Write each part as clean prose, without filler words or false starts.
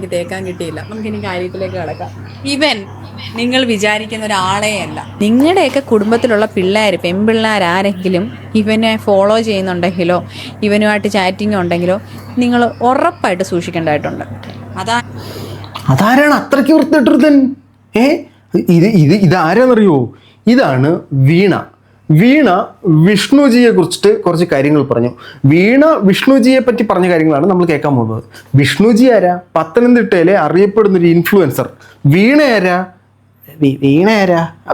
എനിക്ക് തേക്കാൻ കിട്ടിയില്ല. നമുക്കിനി കാര്യത്തിലേക്ക് കടക്കാം. ഇവൻ നിങ്ങൾ വിചാരിക്കുന്ന ഒരാളെ അല്ല. നിങ്ങളുടെയൊക്കെ കുടുംബത്തിലുള്ള പിള്ളേർ, പെൺപിള്ളേരാരെങ്കിലും ഇവനെ ഫോളോ ചെയ്യുന്നുണ്ടെങ്കിലോ ഇവനുമായിട്ട് ചാറ്റിംഗ് ഉണ്ടെങ്കിലോ നിങ്ങൾ ഉറപ്പായിട്ട് സൂക്ഷിക്കേണ്ടതായിട്ടുണ്ട്. അതാരാണ് അത്രയ്ക്ക് വൃത്തിയിട്ടൊരുത്തൻ? ഇതാരാന്നറിയോ? ഇതാണ് വീണ. വീണ വിഷ്ണുജിയെ കുറിച്ചിട്ട് കുറച്ച് കാര്യങ്ങൾ പറഞ്ഞു. വീണ വിഷ്ണുജിയെ പറ്റി പറഞ്ഞ കാര്യങ്ങളാണ് നമ്മൾ കേൾക്കാൻ പോകുന്നത്. വിഷ്ണുജി ആരാ? പത്തനംതിട്ടയിലെ അറിയപ്പെടുന്നൊരു ഇൻഫ്ലുവൻസർ. വീണ ആരാ?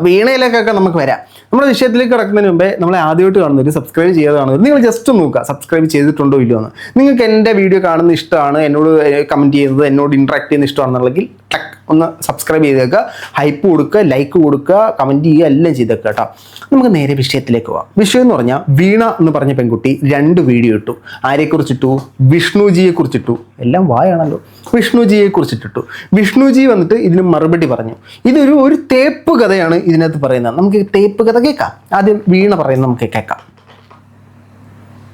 വീണയിലേക്കൊക്കെ നമുക്ക് വരാം. നമ്മുടെ വിഷയത്തിലേക്ക് കിടക്കുന്നതിന് മുമ്പേ നമ്മളെ ആദ്യമായിട്ട് കാണുന്നവർ സബ്സ്ക്രൈബ് ചെയ്യാതെ കാണുന്നത് നിങ്ങൾ ജസ്റ്റ് നോക്കുക സബ്സ്ക്രൈബ് ചെയ്തിട്ടുണ്ടോ ഇല്ലയോ എന്ന്. നിങ്ങൾക്ക് എൻ്റെ വീഡിയോ കാണുന്ന ഇഷ്ടമാണ്, എന്നോട് കമൻറ്റ് ചെയ്യുന്നത്, എന്നോട് ഇൻട്രാക്ട് ചെയ്യുന്ന ഇഷ്ടമാണെന്നുണ്ടെങ്കിൽ ടക്ക് ഒന്ന് സബ്സ്ക്രൈബ് ചെയ്തേക്കുക, ഹൈപ്പ് കൊടുക്കുക, ലൈക്ക് കൊടുക്കുക, കമൻറ്റ് ചെയ്യുക, എല്ലാം ചെയ്തേക്കുക കേട്ടോ. നമുക്ക് നേരെ വിഷയത്തിലേക്ക് പോവാം. വിഷയം എന്ന് പറഞ്ഞാൽ വീണ എന്ന് പറഞ്ഞ പെൺകുട്ടി 2 വീഡിയോ ഇട്ടു. ആരെക്കുറിച്ചിട്ടു? വിഷ്ണുജിയെ കുറിച്ചിട്ടു. എല്ലാം വായാണല്ലോ. വിഷ്ണുജിയെ കുറിച്ചിട്ടിട്ടു. വിഷ്ണുജി വന്നിട്ട് ഇതിന് മറുപടി പറഞ്ഞു. ഒരു തേപ്പ് കഥയാണ് ഇതിനകത്ത് പറയുന്നത്. നമുക്ക് തേപ്പ് കഥ കേൾക്കാം. ആദ്യം വീണ പറയുന്നത് നമുക്ക് കേൾക്കാം.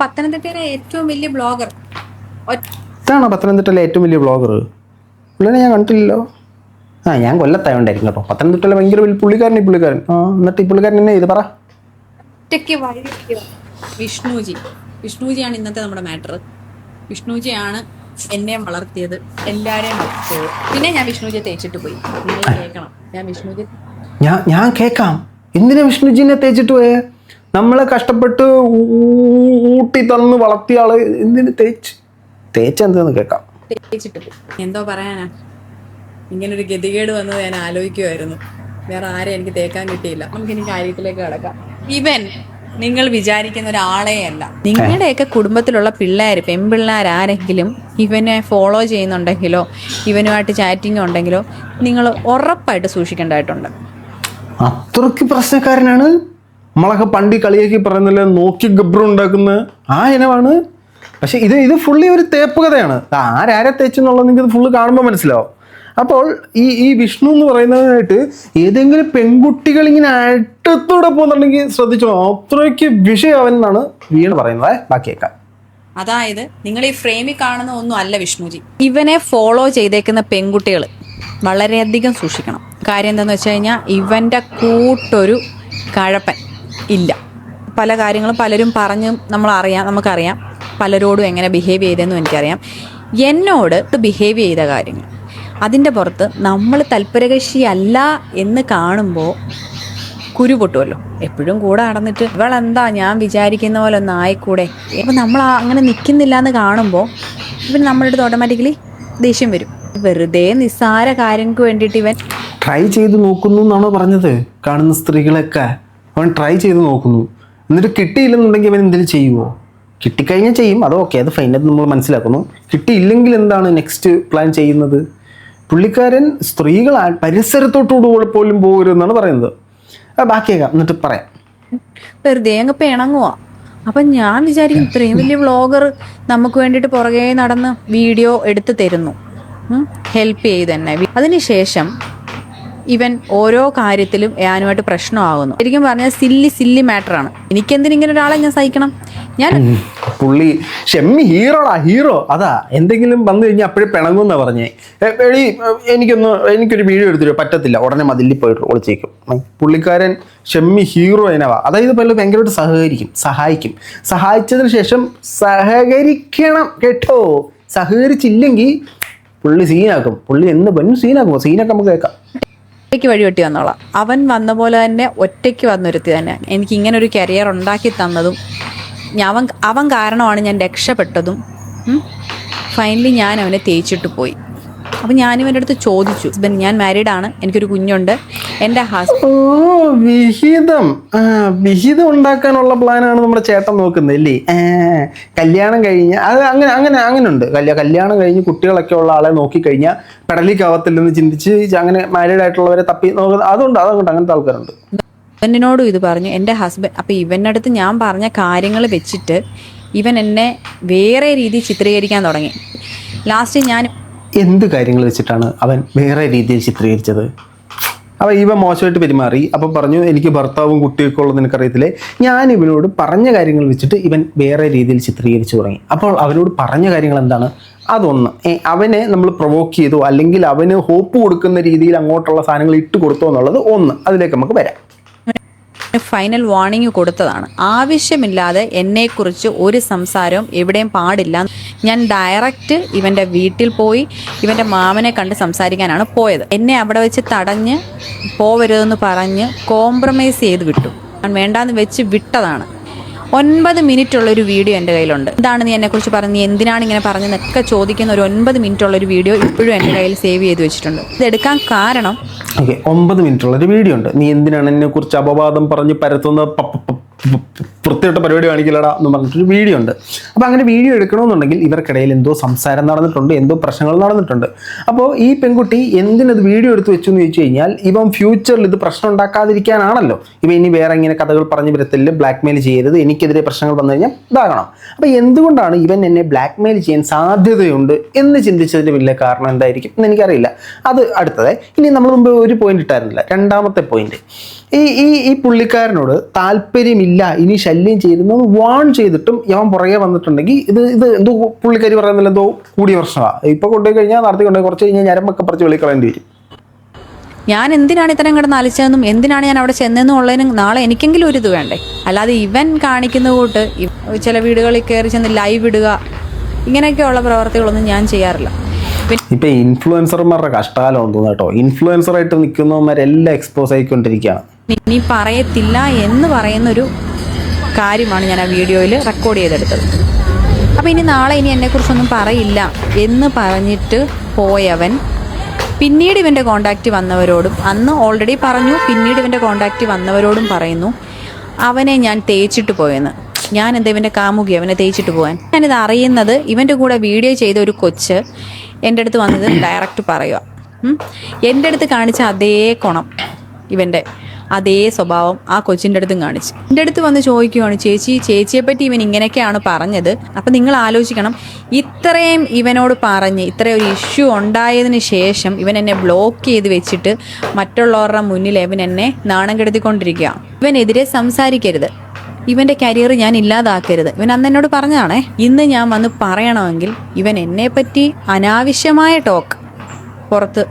പത്തനംതിട്ടയിലെ ഏറ്റവും വലിയ ബ്ലോഗർ. ഇതാണോ പത്തനംതിട്ടയിലെ ഏറ്റവും വലിയ ബ്ലോഗർ? പുള്ളിനെ ഞാൻ കണ്ടില്ലല്ലോ. ഞാൻ കൊല്ലത്തായോണ്ടായിരിക്കും കേട്ടോ. പത്തനംതിട്ടയിലെ ഭയങ്കര വലിയ പുള്ളിക്കാരൻ. എന്നിട്ട് ഈ പുള്ളിക്കാരൻ എന്നെ ഇത് പറ. വിഷ്ണുജിയാണ് ഇന്നത്തെ നമ്മുടെ മാറ്റർ. വിഷ്ണുജിയാണ് എന്നെയും വളർത്തിയത്, എല്ലാരെയും വളർത്തിയത്. പിന്നെ ഞാൻ വിഷ്ണുജിയെ തേച്ചിട്ട് പോയി. നിങ്ങൾ കേൾക്കണം. ഞാൻ കേൾക്കാം. എന്തിനാ വിഷ്ണുജിനെ തേച്ചിട്ട് പോയേ? നമ്മളെ കഷ്ടപ്പെട്ട് ഊട്ടി തന്ന് വളർത്തിയ ആള് എന്തിനു തേച്ചെന്തെന്ന് കേൾക്കാം. തേച്ചിട്ട് പോയി. എന്തോ പറയാനാ, ഇങ്ങനൊരു ഗതികേട് വന്നത് ഞാൻ ആലോചിക്കുമായിരുന്നു. വേറെ ആരെയും എനിക്ക് തേക്കാൻ കിട്ടിയില്ല. നമുക്കിനി കാര്യത്തിലേക്ക് കടക്കാം. ഇവൻ നിങ്ങൾ വിചാരിക്കുന്ന ഒരാളെ അല്ല. നിങ്ങളുടെയൊക്കെ കുടുംബത്തിലുള്ള പിള്ളേർ, പെൺപിള്ളേരാരെങ്കിലും ഇവനെ ഫോളോ ചെയ്യുന്നുണ്ടെങ്കിലോ ഇവനുമായിട്ട് ചാറ്റിംഗ് ഉണ്ടെങ്കിലോ നിങ്ങൾ ഉറപ്പായിട്ട് സൂക്ഷിക്കേണ്ടതായിട്ടുണ്ട്. അത്രയ്ക്ക് പ്രശ്നക്കാരനാണ്. നമ്മളൊക്കെ പണ്ടി കളിയാക്കി പറയുന്നില്ല, നോക്കി ഗബ്രു ഉണ്ടാക്കുന്ന ആ ഇനമാണ്. പക്ഷെ ഇത് ഫുള്ളി ഒരു തേപ്പ് കഥയാണ്. ആരാരെ തേച്ചെന്നുള്ളത് നിങ്ങൾക്ക് ഫുള്ള് കാണുമ്പോൾ മനസ്സിലാവും. അപ്പോൾ ഈ വിഷ്ണു എന്ന് പറയുന്നതായിട്ട് ഏതെങ്കിലും പെൺകുട്ടികൾ ഇങ്ങനെ അറ്റത്തൂടെ പോകുന്നുണ്ടെങ്കിൽ ശ്രദ്ധിച്ചോ, അത്രയ്ക്ക് വിഷയവൻ എന്നാണ് വീണ പറയുന്നത്. ബാക്കിയേക്കാം. അതായത് നിങ്ങൾ ഈ ഫ്രെയിമിൽ കാണുന്ന ഒന്നും അല്ല വിഷ്ണുജി. ഇവനെ ഫോളോ ചെയ്തേക്കുന്ന പെൺകുട്ടികൾ വളരെയധികം സൂക്ഷിക്കണം. കാര്യം എന്താണെന്ന് വെച്ച് കഴിഞ്ഞാൽ ഇവൻ്റെ കൂട്ടൊരു കഴപ്പൻ ഇല്ല. പല കാര്യങ്ങളും പലരും പറഞ്ഞ് നമുക്കറിയാം. പലരോടും എങ്ങനെ ബിഹേവ് ചെയ്തതെന്നും എനിക്കറിയാം. എന്നോട് ബിഹേവ് ചെയ്ത കാര്യങ്ങൾ അതിൻ്റെ പുറത്ത് നമ്മൾ തൽപരകക്ഷിയല്ല എന്ന് കാണുമ്പോൾ കുരു പൊട്ടുമല്ലോ. എപ്പോഴും കൂടെ നടന്നിട്ട് ഇവളെന്താ ഞാൻ വിചാരിക്കുന്ന പോലെ ഒന്ന് ആയിക്കൂടെ, അപ്പം നമ്മൾ അങ്ങനെ നിൽക്കുന്നില്ല എന്ന് കാണുമ്പോൾ ഇവൻ നമ്മളുടെ അടുത്ത് ഓട്ടോമാറ്റിക്കലി ദേഷ്യം വരും. വെറുതെ നിസ്സാര കാര്യങ്ങൾക്ക് വേണ്ടിയിട്ട് ഇവൻ ട്രൈ ചെയ്ത് നോക്കുന്നു എന്നാണോ പറഞ്ഞത്? കാണുന്ന സ്ത്രീകളൊക്കെ അവൻ ട്രൈ ചെയ്ത് നോക്കുന്നു. എന്നിട്ട് കിട്ടിയില്ലെന്നുണ്ടെങ്കിൽ അവൻ എന്തെങ്കിലും ചെയ്യുമോ? കിട്ടിക്കഴിഞ്ഞാൽ ചെയ്യും, അത് ഓക്കെ, അത് ഫൈൻ, അത് നമ്മൾ മനസ്സിലാക്കുന്നു. കിട്ടിയില്ലെങ്കിൽ എന്താണ് നെക്സ്റ്റ് പ്ലാൻ ചെയ്യുന്നത്? പുള്ളിക്കാരൻ സ്ത്രീകൾ പരിസരത്തോട്ടുകൂടെ പോലും പോകരുതെന്നാണ് പറയുന്നത്. ബാക്കിയേക്കാം, എന്നിട്ട് പറയാം. വെറുതെ അങ്ങ് പിണങ്ങുക. അപ്പം ഞാൻ വിചാരിക്കും ഇത്രയും വലിയ വ്ളോഗർ നമുക്ക് വേണ്ടിയിട്ട് പുറകെ നടന്ന് വീഡിയോ എടുത്ത് തരുന്നു, ഹെൽപ്പ് ചെയ്ത് തന്നെ. അതിനുശേഷം ഇവൻ ഓരോ കാര്യത്തിലും ഞാനുമായിട്ട് പ്രശ്നമാകുന്നു. ശരിക്കും പറഞ്ഞാൽ സില്ലി മാറ്ററാണ്. എനിക്കെന്തിനിങ്ങനെ ഒരാളെ ഞാൻ സഹിക്കണം? പുള്ളി ഹീറോ. അതാ എന്തെങ്കിലും വന്നു കഴിഞ്ഞാൽ അപ്പോഴും പിണങ്ങുന്നാ പറഞ്ഞേ. എനിക്കൊരു വീഡിയോ എടുത്തിട്ടോ, പറ്റത്തില്ല, ഉടനെ മതിലിൽ പോയിട്ട് ഒളിച്ചേക്കും. പുള്ളിക്കാരൻ ഹീറോ അതിനവാ. അതായത് പല ഭയങ്കരമായിട്ട് സഹായിക്കും. സഹായിച്ചതിന് ശേഷം സഹകരിക്കണം കേട്ടോ. സഹകരിച്ചില്ലെങ്കിൽ പുള്ളി സീനാക്കും. പുള്ളി സീനാക്കും. നമുക്ക് കേൾക്കാം. ഒറ്റയ്ക്ക് വഴിവെട്ടി വന്നോളാം. അവൻ വന്ന പോലെ തന്നെ ഒറ്റയ്ക്ക് വന്നൊരുത്തി തന്നെ എനിക്ക് ഇങ്ങനെ ഒരു കരിയർ ഉണ്ടാക്കി തന്നതും അവൻ കാരണമാണ് ഞാൻ രക്ഷപ്പെട്ടതും. ഫൈനലി ഞാൻ അവനെ തേച്ചിട്ട് പോയി. അപ്പം ഞാനിവൻ്റെ അടുത്ത് ചോദിച്ചു, ഞാൻ മാരീഡാണ്, എനിക്കൊരു കുഞ്ഞുണ്ട്, എൻ്റെ വിഹിതം ഉണ്ടാക്കാനുള്ള പ്ലാനാണ് നമ്മുടെ ചേട്ടൻ നോക്കുന്നത് അല്ലേ? കല്യാണം കഴിഞ്ഞ് അത് അങ്ങനെ ഉണ്ട്. കല്യാണം കഴിഞ്ഞ് കുട്ടികളൊക്കെ ഉള്ള ആളെ നോക്കിക്കഴിഞ്ഞാൽ പെടലിക്കാവത്തില്ലെന്ന് ചിന്തിച്ച് അങ്ങനെ മാരീഡ് ആയിട്ടുള്ളവരെ തപ്പി നോക്കുന്നത് അതുകൊണ്ട് അങ്ങനത്തെ ആൾക്കാരുണ്ട്. ഹസ്ബൻഡിനോടും ഇത് പറഞ്ഞു, എൻ്റെ ഹസ്ബൻഡ്. അപ്പം ഇവൻ്റെ അടുത്ത് ഞാൻ പറഞ്ഞ കാര്യങ്ങൾ വെച്ചിട്ട് ഇവൻ എന്നെ വേറെ രീതിയിൽ ചിത്രീകരിക്കാൻ തുടങ്ങി. ലാസ്റ്റ് ഞാൻ എന്ത് കാര്യങ്ങൾ വെച്ചിട്ടാണ് അവൻ വേറെ രീതിയിൽ ചിത്രീകരിച്ചത്? അപ്പോൾ ഇവൻ മോശമായിട്ട് പെരുമാറി. അപ്പം പറഞ്ഞു എനിക്ക് ഭർത്താവും കുട്ടിയൊക്കെ ഉള്ളത് നിനക്കറിയത്തില്ലേ. ഞാൻ ഇവനോട് പറഞ്ഞ കാര്യങ്ങൾ വെച്ചിട്ട് ഇവൻ വേറെ രീതിയിൽ ചിത്രീകരിച്ചു തുടങ്ങി. അപ്പോൾ അവനോട് പറഞ്ഞ കാര്യങ്ങൾ എന്താണ്? അതൊന്ന് അവനെ നമ്മൾ പ്രൊവോക്ക് ചെയ്തോ അല്ലെങ്കിൽ അവന് ഹോപ്പ് കൊടുക്കുന്ന രീതിയിൽ അങ്ങോട്ടുള്ള സാധനങ്ങൾ ഇട്ട് കൊടുത്തോ എന്നുള്ളത് ഒന്ന്. അതിലേക്ക് നമുക്ക് വരാം. ഫൈനൽ വാർണിംഗ് കൊടുത്തതാണ്. ആവശ്യമില്ലാതെ എന്നെക്കുറിച്ച് ഒരു സംസാരവും എവിടെയും പാടില്ല. ഞാൻ ഡയറക്റ്റ് ഇവൻ്റെ വീട്ടിൽ പോയി ഇവൻ്റെ മാമനെ കണ്ട് സംസാരിക്കാനാണ് പോയത്. എന്നെ അവിടെ വെച്ച് തടഞ്ഞ് പോവരുതെന്ന് പറഞ്ഞ് കോംപ്രമൈസ് ചെയ്ത് വിട്ടു. ഞാൻ വേണ്ടാന്ന് വെച്ച് വിട്ടതാണ്. 9 മിനിറ്റുള്ളൊരു വീഡിയോ എൻ്റെ കയ്യിലുണ്ട്. എന്താണ് നീ എന്നെക്കുറിച്ച് പറഞ്ഞ്, നീ എന്തിനാണ് ഇങ്ങനെ പറഞ്ഞതെന്നൊക്കെ ചോദിക്കുന്ന ഒരു 9 മിനിറ്റുള്ളൊരു വീഡിയോ ഇപ്പോഴും എൻ്റെ കയ്യിൽ സേവ് ചെയ്ത് വെച്ചിട്ടുണ്ട്. ഇതെടുക്കാൻ കാരണം 9 മിനിറ്റുള്ളൊരു വീഡിയോ ഉണ്ട്. നീ എന്തിനാണ് എന്നെക്കുറിച്ച് അപവാദം പറഞ്ഞ് പരത്തുന്ന വൃത്തിയിട്ട പരിപാടി കാണിക്കില്ലടാ എന്ന് പറഞ്ഞിട്ടൊരു വീഡിയോ ഉണ്ട്. അപ്പോൾ അങ്ങനെ വീഡിയോ എടുക്കണമെന്നുണ്ടെങ്കിൽ ഇവർക്കിടയിൽ എന്തോ സംസാരം നടന്നിട്ടുണ്ട്, എന്തോ പ്രശ്നങ്ങൾ നടന്നിട്ടുണ്ട്. അപ്പോൾ ഈ പെൺകുട്ടി എന്തിനത് വീഡിയോ എടുത്ത് വെച്ചു എന്ന് ചോദിച്ചു കഴിഞ്ഞാൽ ഇവൻ ഫ്യൂച്ചറിൽ ഇത് പ്രശ്നം ഉണ്ടാക്കാതിരിക്കാനാണല്ലോ. ഇവൻ ഇനി വേറെ ഇങ്ങനെ കഥകൾ പറഞ്ഞു വരത്തില്ല, ബ്ലാക്ക് മെയിൽ ചെയ്യരുത്, എനിക്കെതിരെ പ്രശ്നങ്ങൾ വന്നു കഴിഞ്ഞാൽ ഇതാകണം. അപ്പോൾ എന്തുകൊണ്ടാണ് ഇവൻ എന്നെ ബ്ലാക്ക് മെയിൽ ചെയ്യാൻ സാധ്യതയുണ്ട് എന്ന് ചിന്തിച്ചതിൻ്റെ വലിയ കാരണം എന്തായിരിക്കും എന്ന് എനിക്കറിയില്ല. അത് അടുത്തത്. ഇനി നമ്മൾ മുമ്പ് ഒരു പോയിന്റ് ഇട്ടായിരുന്നില്ല, രണ്ടാമത്തെ പോയിന്റ്. ഈ പുള്ളിക്കാരനോട് താല്പര്യമില്ല, ഇനി ശല്യം ചെയ്തെന്ന് വാൺ ചെയ്തിട്ടും ഇവൻ പുറകെ വന്നിട്ടുണ്ടെങ്കിൽ ഇത് എന്തോ പുള്ളിക്കാരി പറയുന്നില്ല, എന്തോ കൂടിയ പ്രശ്നമാണ്. ഇപ്പൊ കൊണ്ടുപോയി കഴിഞ്ഞാൽ നടത്തി കൊണ്ടുപോയി കുറച്ച് കഴിഞ്ഞാൽ ഞരമ്പൊക്കെ പറിച്ച് വെളിക്കളയേണ്ടി വരും. ഞാൻ എന്തിനാണ് ഇത്തരം കിടന്ന് അലിച്ചതെന്നും എന്തിനാണ് ഞാൻ അവിടെ ചെന്നെന്നും ഉള്ളതിനും നാളെ എനിക്കെങ്കിലും ഒരു ഇത് വേണ്ടേ. അല്ലാതെ ഇവൻ കാണിക്കുന്ന കൂട്ട് ചില വീടുകളിൽ കയറി ചെന്ന് ലൈവ് ഇടുക, ഇങ്ങനെയൊക്കെയുള്ള പ്രവർത്തികളൊന്നും ഞാൻ ചെയ്യാറില്ല. ഇപ്പൊ ഇൻഫ്ലുവൻസർമാരുടെ കഷ്ടകാലം തോന്നുന്നു കേട്ടോ. ഇൻഫ്ലുവൻസറായിട്ട് നിൽക്കുന്നവന്മാരെല്ലാം എക്സ്പോസ് ആയിക്കൊണ്ടിരിക്കുകയാണ്. ഇനി പറയത്തില്ല എന്ന് പറയുന്നൊരു കാര്യമാണ് ഞാൻ ആ വീഡിയോയിൽ റെക്കോർഡ് ചെയ്തെടുത്തത്. അപ്പോൾ ഇനി നാളെ ഇനി എന്നെക്കുറിച്ചൊന്നും പറയില്ല എന്ന് പറഞ്ഞിട്ട് പോയവൻ പിന്നീട് ഇവൻ്റെ കോണ്ടാക്റ്റ് വന്നവരോടും, അന്ന് ഓൾറെഡി പറഞ്ഞു, പിന്നീട് ഇവൻ്റെ കോണ്ടാക്റ്റ് വന്നവരോടും പറയുന്നു അവനെ ഞാൻ തേച്ചിട്ട് പോയെന്ന്. ഞാൻ എന്താ ഇവൻ്റെ കാമുകി അവനെ തേച്ചിട്ട് പോകാൻ? ഞാനിത് അറിയുന്നത് ഇവൻ്റെ കൂടെ വീഡിയോ ചെയ്ത ഒരു കൊച്ച് എൻ്റെ അടുത്ത് വന്നത് ഡയറക്റ്റ് പറയുക. എൻ്റെ അടുത്ത് കാണിച്ച അതേ കുണം, ഇവൻ്റെ അതേ സ്വഭാവം ആ കൊച്ചിൻ്റെ അടുത്തും കാണിച്ച് എൻ്റെ അടുത്ത് വന്ന് ചോദിക്കുകയാണ്, ചേച്ചിയെപ്പറ്റി ഇവൻ ഇങ്ങനെയൊക്കെയാണ് പറഞ്ഞത്. അപ്പം നിങ്ങൾ ആലോചിക്കണം, ഇത്രയും ഇവനോട് പറഞ്ഞ് ഇത്രയും ഒരു ഇഷ്യൂ ഉണ്ടായതിന് ശേഷം ഇവൻ എന്നെ ബ്ലോക്ക് ചെയ്ത് വെച്ചിട്ട് മറ്റുള്ളവരുടെ മുന്നിൽ ഇവൻ എന്നെ നാണം കെടുത്തിക്കൊണ്ടിരിക്കുക. ഇവനെതിരെ സംസാരിക്കരുത്, ഇവൻ്റെ കരിയർ ഞാൻ ഇല്ലാതാക്കരുത്. ഇവൻ അന്ന് എന്നോട് പറഞ്ഞതാണേ. ഇന്ന് ഞാൻ വന്ന് പറയണമെങ്കിൽ ഇവൻ എന്നെപ്പറ്റി അനാവശ്യമായ ടോക്ക് പുറത്ത്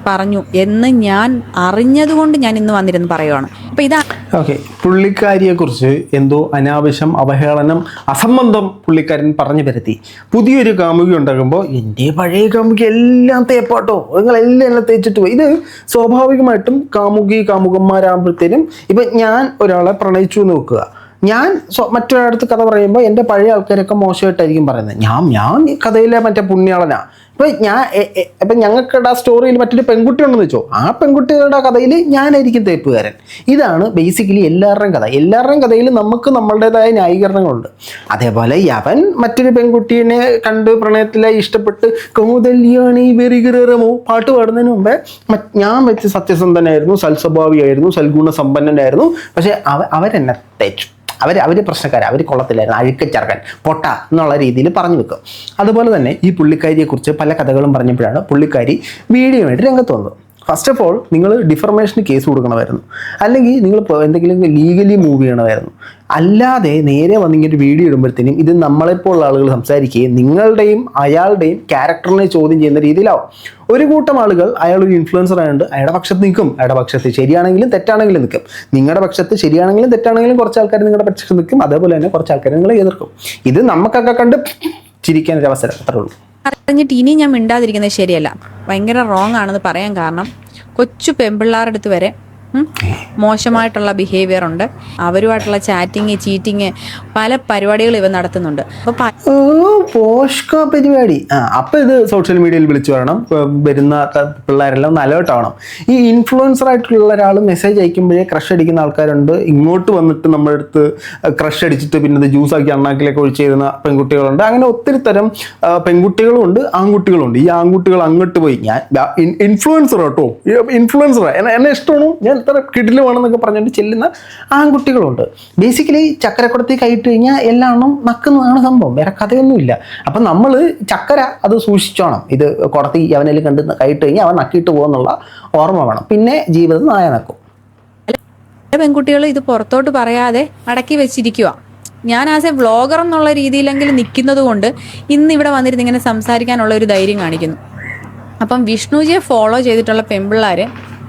പറഞ്ഞു എന്ന് ഞാൻ അറിഞ്ഞതുകൊണ്ട് ഞാൻ ഇന്ന് വന്നിരുന്ന് പറയുവാണ്. അപ്പം ഇതാ ഓക്കെ. പുള്ളിക്കാരിയെക്കുറിച്ച് എന്തോ അനാവശ്യം, അവഹേളനം, അസംബന്ധം പുള്ളിക്കാരൻ പറഞ്ഞു പരത്തി. പുതിയൊരു കാമുകി ഉണ്ടാകുമ്പോൾ എൻ്റെ പഴയ കാമുകി എല്ലാം തേപ്പാട്ടോ, നിങ്ങളെല്ലാം തേച്ചിട്ട് പോയി. ഇത് സ്വാഭാവികമായിട്ടും കാമുകന്മാരാകുമ്പോഴത്തേനും ഇപ്പം ഞാൻ ഒരാളെ പ്രണയിച്ചു എന്ന് നോക്കുക, ഞാൻ മറ്റൊരാളടുത്ത് കഥ പറയുമ്പോൾ എൻ്റെ പഴയ ആൾക്കാരൊക്കെ മോശമായിട്ടായിരിക്കും പറയുന്നത്. ഞാൻ കഥയിലെ മറ്റേ പുണ്യാളനാ. ഇപ്പം ഞങ്ങൾക്കിടെ ആ സ്റ്റോറിയിൽ മറ്റൊരു പെൺകുട്ടി ഉണ്ടെന്ന് വെച്ചോ, ആ പെൺകുട്ടികളുടെ കഥയിൽ ഞാനായിരിക്കും തേപ്പുകാരൻ. ഇതാണ് ബേസിക്കലി എല്ലാവരുടെയും കഥ. എല്ലാവരുടെയും കഥയിൽ നമുക്ക് നമ്മളുടേതായ ന്യായീകരണങ്ങളുണ്ട്. അതേപോലെ അവൻ മറ്റൊരു പെൺകുട്ടീനെ കണ്ട് പ്രണയത്തിലെ ഇഷ്ടപ്പെട്ട് കൗതല്യാണി വെറികരമോ പാട്ട് പാടുന്നതിന് മുമ്പേ ഞാൻ വെച്ച് സത്യസന്ധനായിരുന്നു, സൽസ്വഭാവിയായിരുന്നു, സൽഗുണസമ്പന്നനായിരുന്നു. പക്ഷെ അവരെന്നെ തേച്ചു. അവർ പ്രശ്നക്കാർ, അവർ കൊള്ളത്തില്ലായിരുന്നു, അഴുക്കച്ചറക്കൻ, പൊട്ട എന്നുള്ള രീതിയിൽ പറഞ്ഞു വെക്കും. അതുപോലെ തന്നെ ഈ പുള്ളിക്കാരിയെക്കുറിച്ച് പല കഥകളും പറഞ്ഞപ്പോഴാണ് പുള്ളിക്കാരി വീഡിയോ ആയിട്ട് രംഗത്ത് വന്നത്. ഫസ്റ്റ് ഓഫ് ഓൾ നിങ്ങൾ ഡിഫർമേഷന് കേസ് കൊടുക്കണമായിരുന്നു, അല്ലെങ്കിൽ നിങ്ങൾ എന്തെങ്കിലും ലീഗലി മൂവ് ചെയ്യണമായിരുന്നു. അല്ലാതെ നേരെ വന്നിങ്ങനെ വീഡിയോ ഇടുമ്പോഴത്തേനും ഇത് നമ്മളെപ്പോലുള്ള ആളുകൾ സംസാരിക്കുകയും നിങ്ങളുടെയും അയാളുടെയും ക്യാരക്ടറിനെ ചോദ്യം ചെയ്യുന്ന രീതിയിലാവും. ഒരു കൂട്ടം ആളുകൾ അയാളൊരു ഇൻഫ്ലുവൻസർ ആയതുകൊണ്ട് അയാളുടെ പക്ഷത്ത് നിൽക്കും, അയാളുടെ പക്ഷത്ത് ശരിയാണെങ്കിലും തെറ്റാണെങ്കിലും നിൽക്കും. നിങ്ങളുടെ പക്ഷത്ത് ശരിയാണെങ്കിലും തെറ്റാണെങ്കിലും കുറച്ച് ആൾക്കാർ നിങ്ങളുടെ പക്ഷത്ത് നിൽക്കും, അതേപോലെ തന്നെ കുറച്ച് ആൾക്കാർ നിങ്ങളെ എതിർക്കും. ഇത് നമുക്കൊക്കെ കണ്ട് ചിരിക്കാനൊരു അവസരം അത്രേ ഉള്ളൂ. പറഞ്ഞിട്ട് ഇനി ഞാൻ മിണ്ടാതിരിക്കുന്നത് ശരിയല്ല, ഭയങ്കര റോങ് ആണെന്ന് പറയാൻ കാരണം കൊച്ചു പെൺപിള്ളാരുടെ അടുത്ത് വരെ മോശമായിട്ടുള്ള ബിഹേവിയർ ഉണ്ട്. അവരുമായിട്ടുള്ള ചാറ്റിങ്, ചീറ്റിങ്, പല പരിപാടികൾ ഇവ നടത്തുന്നുണ്ട്. പോഷ്ക പരിപാടി. അപ്പം ഇത് സോഷ്യൽ മീഡിയയിൽ വിളിച്ചു പറയണം, വരുന്ന പിള്ളേരെല്ലാം ഒന്ന് അലേർട്ട് ആവണം. ഈ ഇൻഫ്ലുവൻസർ ആയിട്ടുള്ള ഒരാൾ മെസ്സേജ് അയക്കുമ്പോഴേ ക്രഷ് അടിക്കുന്ന ആൾക്കാരുണ്ട്. ഇങ്ങോട്ട് വന്നിട്ട് നമ്മുടെ അടുത്ത് ക്രഷ് അടിച്ചിട്ട് പിന്നെ ഇത് ജ്യൂസാക്കി അണ്ണാക്കിലേക്ക് ഒഴിച്ച് തരുന്ന പെൺകുട്ടികളുണ്ട്. അങ്ങനെ ഒത്തിരി തരം പെൺകുട്ടികളും ഉണ്ട്, ആൺകുട്ടികളും ഉണ്ട്. ഈ ആൺകുട്ടികൾ അങ്ങോട്ട് പോയി ഞാൻ ഇൻഫ്ലുവൻസർ കേട്ടോ, ഇൻഫ്ലുവൻസർ എന്നെ ഇഷ്ടമാണോ, ഞാൻ എത്ര കിടിലുമാണെന്നൊക്കെ പറഞ്ഞുകൊണ്ട് ചെല്ലുന്ന ആൺകുട്ടികളുണ്ട്. ബേസിക്കലി ചക്കരക്കുടത്തിൽ കൈയിട്ട് കഴിഞ്ഞാൽ എല്ലാം നക്കുന്നതാണ് സംഭവം, വേറെ കഥയൊന്നുമില്ല. അപ്പം നമ്മൾ ചക്കര അത് സൂക്ഷിച്ചോണം. ഇത് കുടത്തി അവനിൽ കണ്ട് കൈയിട്ട് കഴിഞ്ഞാൽ അവൻ നക്കിയിട്ട് പോകുന്നുള്ള ഓർമ്മ വേണം. പിന്നെ ജീവിതം നായ നക്കും. പെൺകുട്ടികൾ ഇത് പുറത്തോട്ട് പറയാതെ അടക്കി വെച്ചിരിക്കുക. ഞാൻ ആസ് എ വ്ളോഗർ എന്നുള്ള രീതിയിലെങ്കിലും നിൽക്കുന്നത് കൊണ്ട് ഇന്ന് ഇവിടെ വന്നിരുന്ന് ഇങ്ങനെ സംസാരിക്കാനുള്ള ഒരു ധൈര്യം കാണിക്കുന്നു. അപ്പം വിഷ്ണുജിയെ ഫോളോ ചെയ്തിട്ടുള്ള പെൺപിള്ളേർ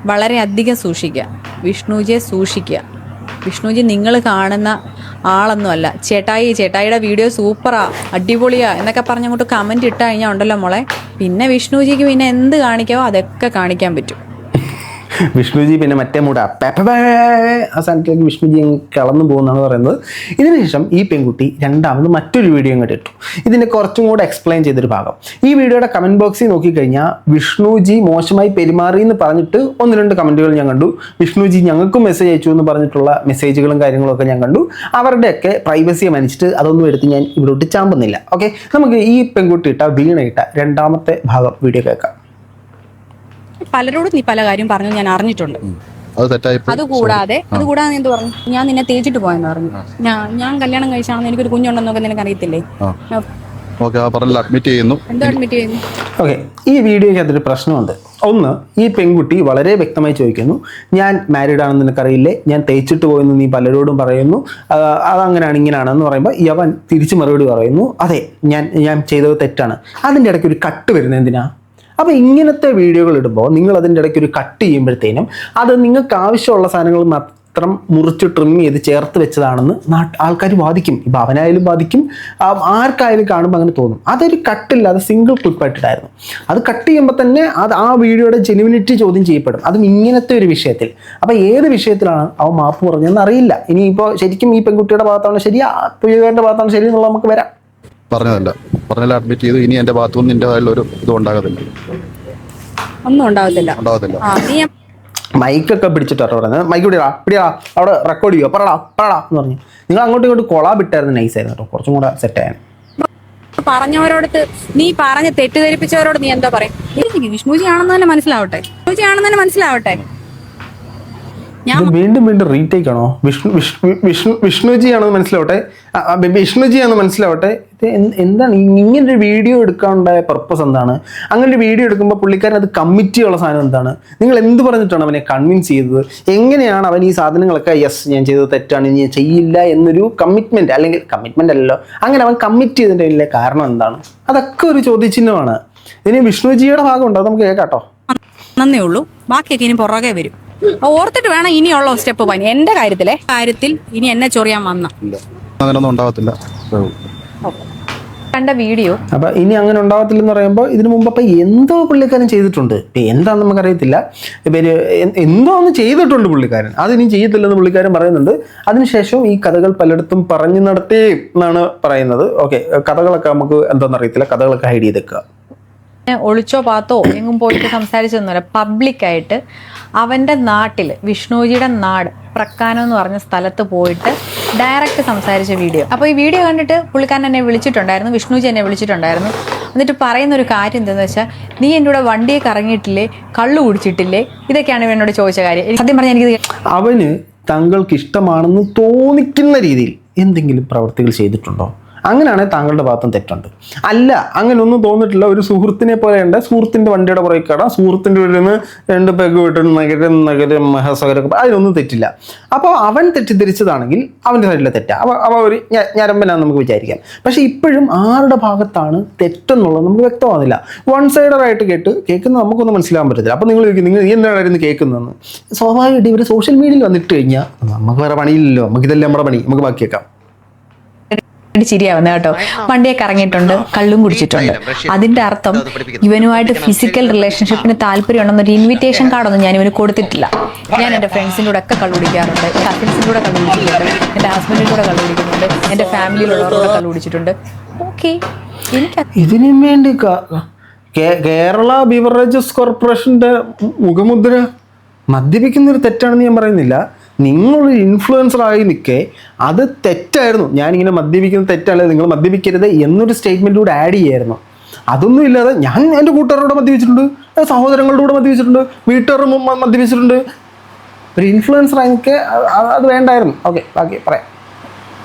വളരെയധികം സൂക്ഷിക്കുക. വിഷ്ണുജിയെ സൂക്ഷിക്കുക. വിഷ്ണുജി നിങ്ങൾ കാണുന്ന ആളൊന്നുമല്ല. ചേട്ടായിയുടെ വീഡിയോ സൂപ്പറാ, അടിപൊളിയാ എന്നൊക്കെ പറഞ്ഞങ്ങോട്ട് കമൻറ്റ് ഇട്ട് കഴിഞ്ഞാൽ ഉണ്ടല്ലോ മോളെ, പിന്നെ വിഷ്ണുജിക്ക് പിന്നെ എന്ത് കാണിക്കാവോ അതൊക്കെ കാണിക്കാൻ പറ്റും. വിഷ്ണുജി പിന്നെ മറ്റേ മൂട ആ സ്ഥാനത്തേക്ക് വിഷ്ണുജി കളന്നു പോകുന്നതാണ് പറയുന്നത്. ഇതിനുശേഷം ഈ പെൺകുട്ടി രണ്ടാമത് മറ്റൊരു വീഡിയോ ഇങ്ങോട്ട് ഇട്ടു. ഇതിനെ കുറച്ചും കൂടെ എക്സ്പ്ലെയിൻ ചെയ്തൊരു ഭാഗം. ഈ വീഡിയോയുടെ കമൻറ്റ് ബോക്സിൽ നോക്കിക്കഴിഞ്ഞാൽ വിഷ്ണുജി മോശമായി പെരുമാറി എന്ന് പറഞ്ഞിട്ട് 1-2 കമൻറ്റുകൾ ഞാൻ കണ്ടു. വിഷ്ണുജി ഞങ്ങൾക്കും മെസ്സേജ് അയച്ചു എന്ന് പറഞ്ഞിട്ടുള്ള മെസ്സേജുകളും കാര്യങ്ങളൊക്കെ ഞാൻ കണ്ടു. അവരുടെയൊക്കെ പ്രൈവസിയെ മാനിച്ചിട്ട് അതൊന്നും എടുത്ത് ഞാൻ ഇവിടോട്ട് ചാമ്പുന്നില്ല. ഓക്കെ, നമുക്ക് ഈ പെൺകുട്ടി വീണയിട്ട രണ്ടാമത്തെ ഭാഗം വീഡിയോ കേൾക്കാം. പലരോടും നീ പല കാര്യം പറഞ്ഞു, ഞാൻ അറിഞ്ഞിട്ടുണ്ട്. അതുകൂടാതെ എന്ത് പറഞ്ഞു, ഞാൻ നിന്നെ തേച്ചിട്ട് പോയെന്ന് പറഞ്ഞു. ഞാൻ കല്യാണം കഴിച്ചാണെന്ന് എനിക്കൊരു കുഞ്ഞുണ്ടെന്നൊക്കെ നിനക്ക് അറിയത്തില്ലേ? അഡ്മിറ്റ് ചെയ്യുന്നു. ഓക്കെ, ഈ വീഡിയോയ്ക്ക് അതൊരു പ്രശ്നമുണ്ട്. ഒന്ന്, ഈ പെൺകുട്ടി വളരെ വ്യക്തമായി ചോദിക്കുന്നു, ഞാൻ മാരീഡ് ആണെന്ന് നിനക്കറിയില്ലേ, ഞാൻ തേച്ചിട്ട് പോയെന്ന് നീ പലരോടും പറയുന്നു, അതങ്ങനെയാണ് ഇങ്ങനെയാണെന്ന് പറയുമ്പോൾ യവൻ തിരിച്ച് മറുപടി പറയുന്നു, അതെ ഞാൻ ചെയ്തത് തെറ്റാണ്. അതിൻ്റെ ഇടയ്ക്ക് ഒരു കട്ട് വരുന്നത് എന്തിനാ? അപ്പോൾ ഇങ്ങനത്തെ വീഡിയോകൾ ഇടുമ്പോൾ നിങ്ങൾ അതിൻ്റെ ഇടയ്ക്ക് ഒരു കട്ട് ചെയ്യുമ്പോഴത്തേനും അത് നിങ്ങൾക്ക് ആവശ്യമുള്ള സാധനങ്ങൾ മാത്രം മുറിച്ച് ട്രിം ചെയ്ത് ചേർത്ത് വെച്ചതാണെന്ന് ആൾക്കാർ വാദിക്കും. ഇപ്പോൾ അവനായാലും വാദിക്കും, ആർക്കായാലും കാണുമ്പോൾ അങ്ങനെ തോന്നും. അതൊരു കട്ടില്ലാതെ സിംഗിൾ ക്ലിപ്പായിട്ടിട്ടായിരുന്നു. അത് കട്ട് ചെയ്യുമ്പോൾ തന്നെ അത് ആ വീഡിയോയുടെ ജെനുവിനിറ്റി ചോദ്യം ചെയ്യപ്പെടും, അതും ഇങ്ങനത്തെ ഒരു വിഷയത്തിൽ. അപ്പോൾ ഏത് വിഷയത്തിലാണ് അവൻ മാപ്പ് പറഞ്ഞതെന്ന് അറിയില്ല. ഇനിയിപ്പോൾ ശരിക്കും ഈ പെൺകുട്ടിയുടെ ഭാഗത്താണ് ശരി, പുള്ളിക്കാരൻ്റെ ഭാഗത്താണ് ശരി എന്നുള്ള നമുക്ക് വരാം. പറഞ്ഞല്ല അഡ്മിറ്റ് ചെയ്തു. ഇനി എന്റെ ഭാഗത്തുനിന്ന് നിന്റെ ഒരു ഇത് ഉണ്ടാകത്തില്ല, ഒന്നും ഉണ്ടാവത്തില്ല. മൈക്കൊക്കെ പിടിച്ചിട്ടാണ് പറയുന്നത്. മൈക്ക് പിടിയാ അവിടെ റെക്കോർഡ് ചെയ്യുക, പറടാ എന്ന് പറഞ്ഞു. നിങ്ങൾ അങ്ങോട്ടും ഇങ്ങോട്ട് കൊളാബിട്ടായിരുന്നു, നൈസായിരുന്നു കേട്ടോ, കുറച്ചും കൂടെ സെറ്റായാണ്. പറഞ്ഞവരോട് നീ പറഞ്ഞ് തെറ്റിദ്ധരിപ്പിച്ചവരോട് നീ എന്താ പറയും? വിഷ്ണുജി ആണെന്ന് തന്നെ മനസ്സിലാവട്ടെ. വീണ്ടും റീടേക്ക് ആണോ? വിഷ്ണുജിയാണെന്ന് മനസ്സിലാവട്ടെ. ഇത് എന്താണ് ഇങ്ങനൊരു വീഡിയോ എടുക്കാനുണ്ടായ പർപ്പസ് എന്താണ്? അങ്ങനെ ഒരു വീഡിയോ എടുക്കുമ്പോൾ പുള്ളിക്കാരൻ അത് കമ്മിറ്റിയുള്ള സാധനം എന്താണ്? നിങ്ങൾ എന്ത് പറഞ്ഞിട്ടാണ് അവനെ കൺവിൻസ് ചെയ്തത്? എങ്ങനെയാണ് അവൻ ഈ സാധനങ്ങളൊക്കെ യെസ് ഞാൻ ചെയ്തത് തെറ്റാണ്, ഞാൻ ചെയ്യില്ല എന്നൊരു കമ്മിറ്റ്മെന്റ്, അല്ലെങ്കിൽ കമ്മിറ്റ്മെന്റ് അല്ലല്ലോ, അങ്ങനെ അവൻ കമ്മിറ്റ് ചെയ്തതിൻ്റെ കാരണം എന്താണ്? അതൊക്കെ ഒരു ചോദ്യചിഹ്നമാണ്. ഇനി വിഷ്ണുജിയുടെ ഭാഗമുണ്ടോ? നമുക്ക് കേൾക്കാട്ടോ. നന്നേ ഉള്ളൂ, ബാക്കിയൊക്കെ ഇനി പുറകെ വരും. ഓർത്തിട്ട് വേണം ഇനിയുള്ള സ്റ്റെപ്പ് പോയി. എന്റെ കാര്യത്തിൽ ഇനി എന്നെ ചൊറിയാൻ അങ്ങനെയൊന്നും ഉണ്ടാവത്തില്ല. കണ്ട വീഡിയോ അപ്പൊ ഇനി അങ്ങനെ ഉണ്ടാവത്തില്ലെന്ന് പറയുമ്പോൾ ഇതിനു മുമ്പ് അപ്പൊ എന്തോ പുള്ളിക്കാരൻ ചെയ്തിട്ടുണ്ട്. എന്താന്ന് നമുക്കറിയത്തില്ല. ഇവര് എന്തോ ഒന്ന് ചെയ്തിട്ടുണ്ട് പുള്ളിക്കാരൻ, അതിനി ചെയ്യത്തില്ലെന്ന് പുള്ളിക്കാരൻ പറയുന്നുണ്ട്. അതിനുശേഷം ഈ കഥകൾ പലയിടത്തും പറഞ്ഞു നടത്തി എന്നാണ് പറയുന്നത്. ഓക്കെ, കഥകളൊക്കെ നമുക്ക് എന്താണെന്ന് അറിയത്തില്ല, കഥകളൊക്കെ ഹൈഡ് ചെയ്തേക്കുക. ഒളിച്ചോ പാത്തോ എങ്ങും പോയിട്ട് സംസാരിച്ചൊന്നുമില്ല. പബ്ലിക്കായിട്ട് അവൻ്റെ നാട്ടിൽ, വിഷ്ണുജിയുടെ നാട് പ്രക്കാനം എന്ന് പറഞ്ഞ സ്ഥലത്ത് പോയിട്ട് ഡയറക്റ്റ് സംസാരിച്ച വീഡിയോ. അപ്പോൾ ഈ വീഡിയോ കണ്ടിട്ട് പുള്ളിക്കാരൻ എന്നെ വിളിച്ചിട്ടുണ്ടായിരുന്നു, വിഷ്ണുജി എന്നെ വിളിച്ചിട്ടുണ്ടായിരുന്നു. എന്നിട്ട് പറയുന്നൊരു കാര്യം എന്താണെന്ന് വെച്ചാൽ, നീ എൻ്റെ കൂടെ വണ്ടിയെ കറങ്ങിയിട്ടില്ലേ, കള്ളു കുടിച്ചിട്ടില്ലേ, ഇതൊക്കെയാണ് എന്നോട് ചോദിച്ച കാര്യം. സത്യം പറഞ്ഞാൽ എനിക്ക് അവന് താങ്കൾക്ക് ഇഷ്ടമാണെന്ന് തോന്നിക്കുന്ന രീതിയിൽ എന്തെങ്കിലും പ്രവൃത്തികൾ ചെയ്തിട്ടുണ്ടോ? അങ്ങനെയാണെങ്കിൽ താങ്കളുടെ ഭാഗത്തും തെറ്റുണ്ട്. അല്ല, അങ്ങനെ ഒന്നും തോന്നിട്ടില്ല, ഒരു സുഹൃത്തിനെ പോലെയുണ്ട്, സുഹൃത്തിൻ്റെ വണ്ടിയുടെ പുറകെ കയറാം, സുഹൃത്തിൻ്റെ വീട്ടിൽ നിന്ന് 2 പെഗ് വിട്ട് മഹസകരൊക്കെ, അതിനൊന്നും തെറ്റില്ല. അപ്പോൾ അവൻ തെറ്റിദ്ധരിച്ചതാണെങ്കിൽ അവൻ്റെ സൈഡിലെ തെറ്റാ, അവ ഒരു ഞരമ്പനാന്ന് നമുക്ക് വിചാരിക്കാം. പക്ഷേ ഇപ്പോഴും ആരുടെ ഭാഗത്താണ് തെറ്റെന്നുള്ളത് നമുക്ക് വ്യക്തമാകുന്നില്ല. വൺ സൈഡറായിട്ട് കേൾക്കുന്നത് നമുക്കൊന്നും മനസ്സിലാകാൻ പറ്റത്തില്ല. അപ്പോൾ നിങ്ങൾ എന്തായിരുന്നു കേൾക്കുന്നതെന്ന്. സ്വാഭാവികമായിട്ട് ഇവർ സോഷ്യൽ മീഡിയയിൽ വന്നിട്ട് കഴിഞ്ഞാൽ നമുക്ക് വേറെ പണിയില്ലല്ലോ, നമുക്കിതല്ലേ നമ്മുടെ പണി, നമുക്ക് ബാക്കിയേക്കാം. ചിരിയാവുന്ന കേട്ടോ. വണ്ടിയെ കറങ്ങിയിട്ടുണ്ട്, കള്ളും കുടിച്ചിട്ടുണ്ട്. അതിന്റെ അർത്ഥം ഇവനുമായിട്ട് ഫിസിക്കൽ റിലേഷൻഷിപ്പിന് താല്പര്യമുണ്ടെന്നൊരു ഇൻവിറ്റേഷൻ കാർഡൊന്നും ഞാൻ ഇവന് കൊടുത്തിട്ടില്ല. ഞാൻ എൻ്റെ ഫ്രണ്ട്സിൻ്റെ കൂടെ ഒക്കെ കള്ളു കുടിക്കാറുണ്ട്, കസിൻസിൻ്റെ കൂടെ കള്ളു കുടിച്ചിട്ടുണ്ട്, എൻ്റെ ഹസ്ബൻഡിൻ്റെ കൂടെ കള്ളു കുടിക്കുന്നുണ്ട്, എൻ്റെ ഫാമിലിയിലുള്ളവരോട് കള്ളു കുടിച്ചിട്ടുണ്ട്. ഓക്കെ, ഇതിനു വേണ്ടി കേരള ബിവറേജസ് കോർപ്പറേഷന്റെ മുഖമുദ്ര മദ്യപിക്കുന്നൊരു തെറ്റാണെന്ന് ഞാൻ പറയുന്നില്ല. നിങ്ങളൊരു ഇൻഫ്ലുവൻസറായി നിൽക്കെ അത് തെറ്റായിരുന്നു. ഞാനിങ്ങനെ മദ്യപിക്കുന്നത് തെറ്റല്ല, നിങ്ങൾ മദ്യപിക്കരുത് എന്നൊരു സ്റ്റേറ്റ്മെൻറ്റ് കൂടെ ആഡ് ചെയ്യായിരുന്നു. അതൊന്നും ഇല്ലാതെ ഞാൻ എൻ്റെ കൂട്ടുകാരോട് മദ്യപിച്ചിട്ടുണ്ട്, സഹോദരങ്ങളുടെ കൂടെ മദ്യപിച്ചിട്ടുണ്ട്, വീട്ടുകാരും മദ്യപിച്ചിട്ടുണ്ട്. ഒരു ഇൻഫ്ലുവൻസർ എനിക്ക് അത് വേണ്ടായിരുന്നു. ഓക്കെ, ബാക്കി പറയാം.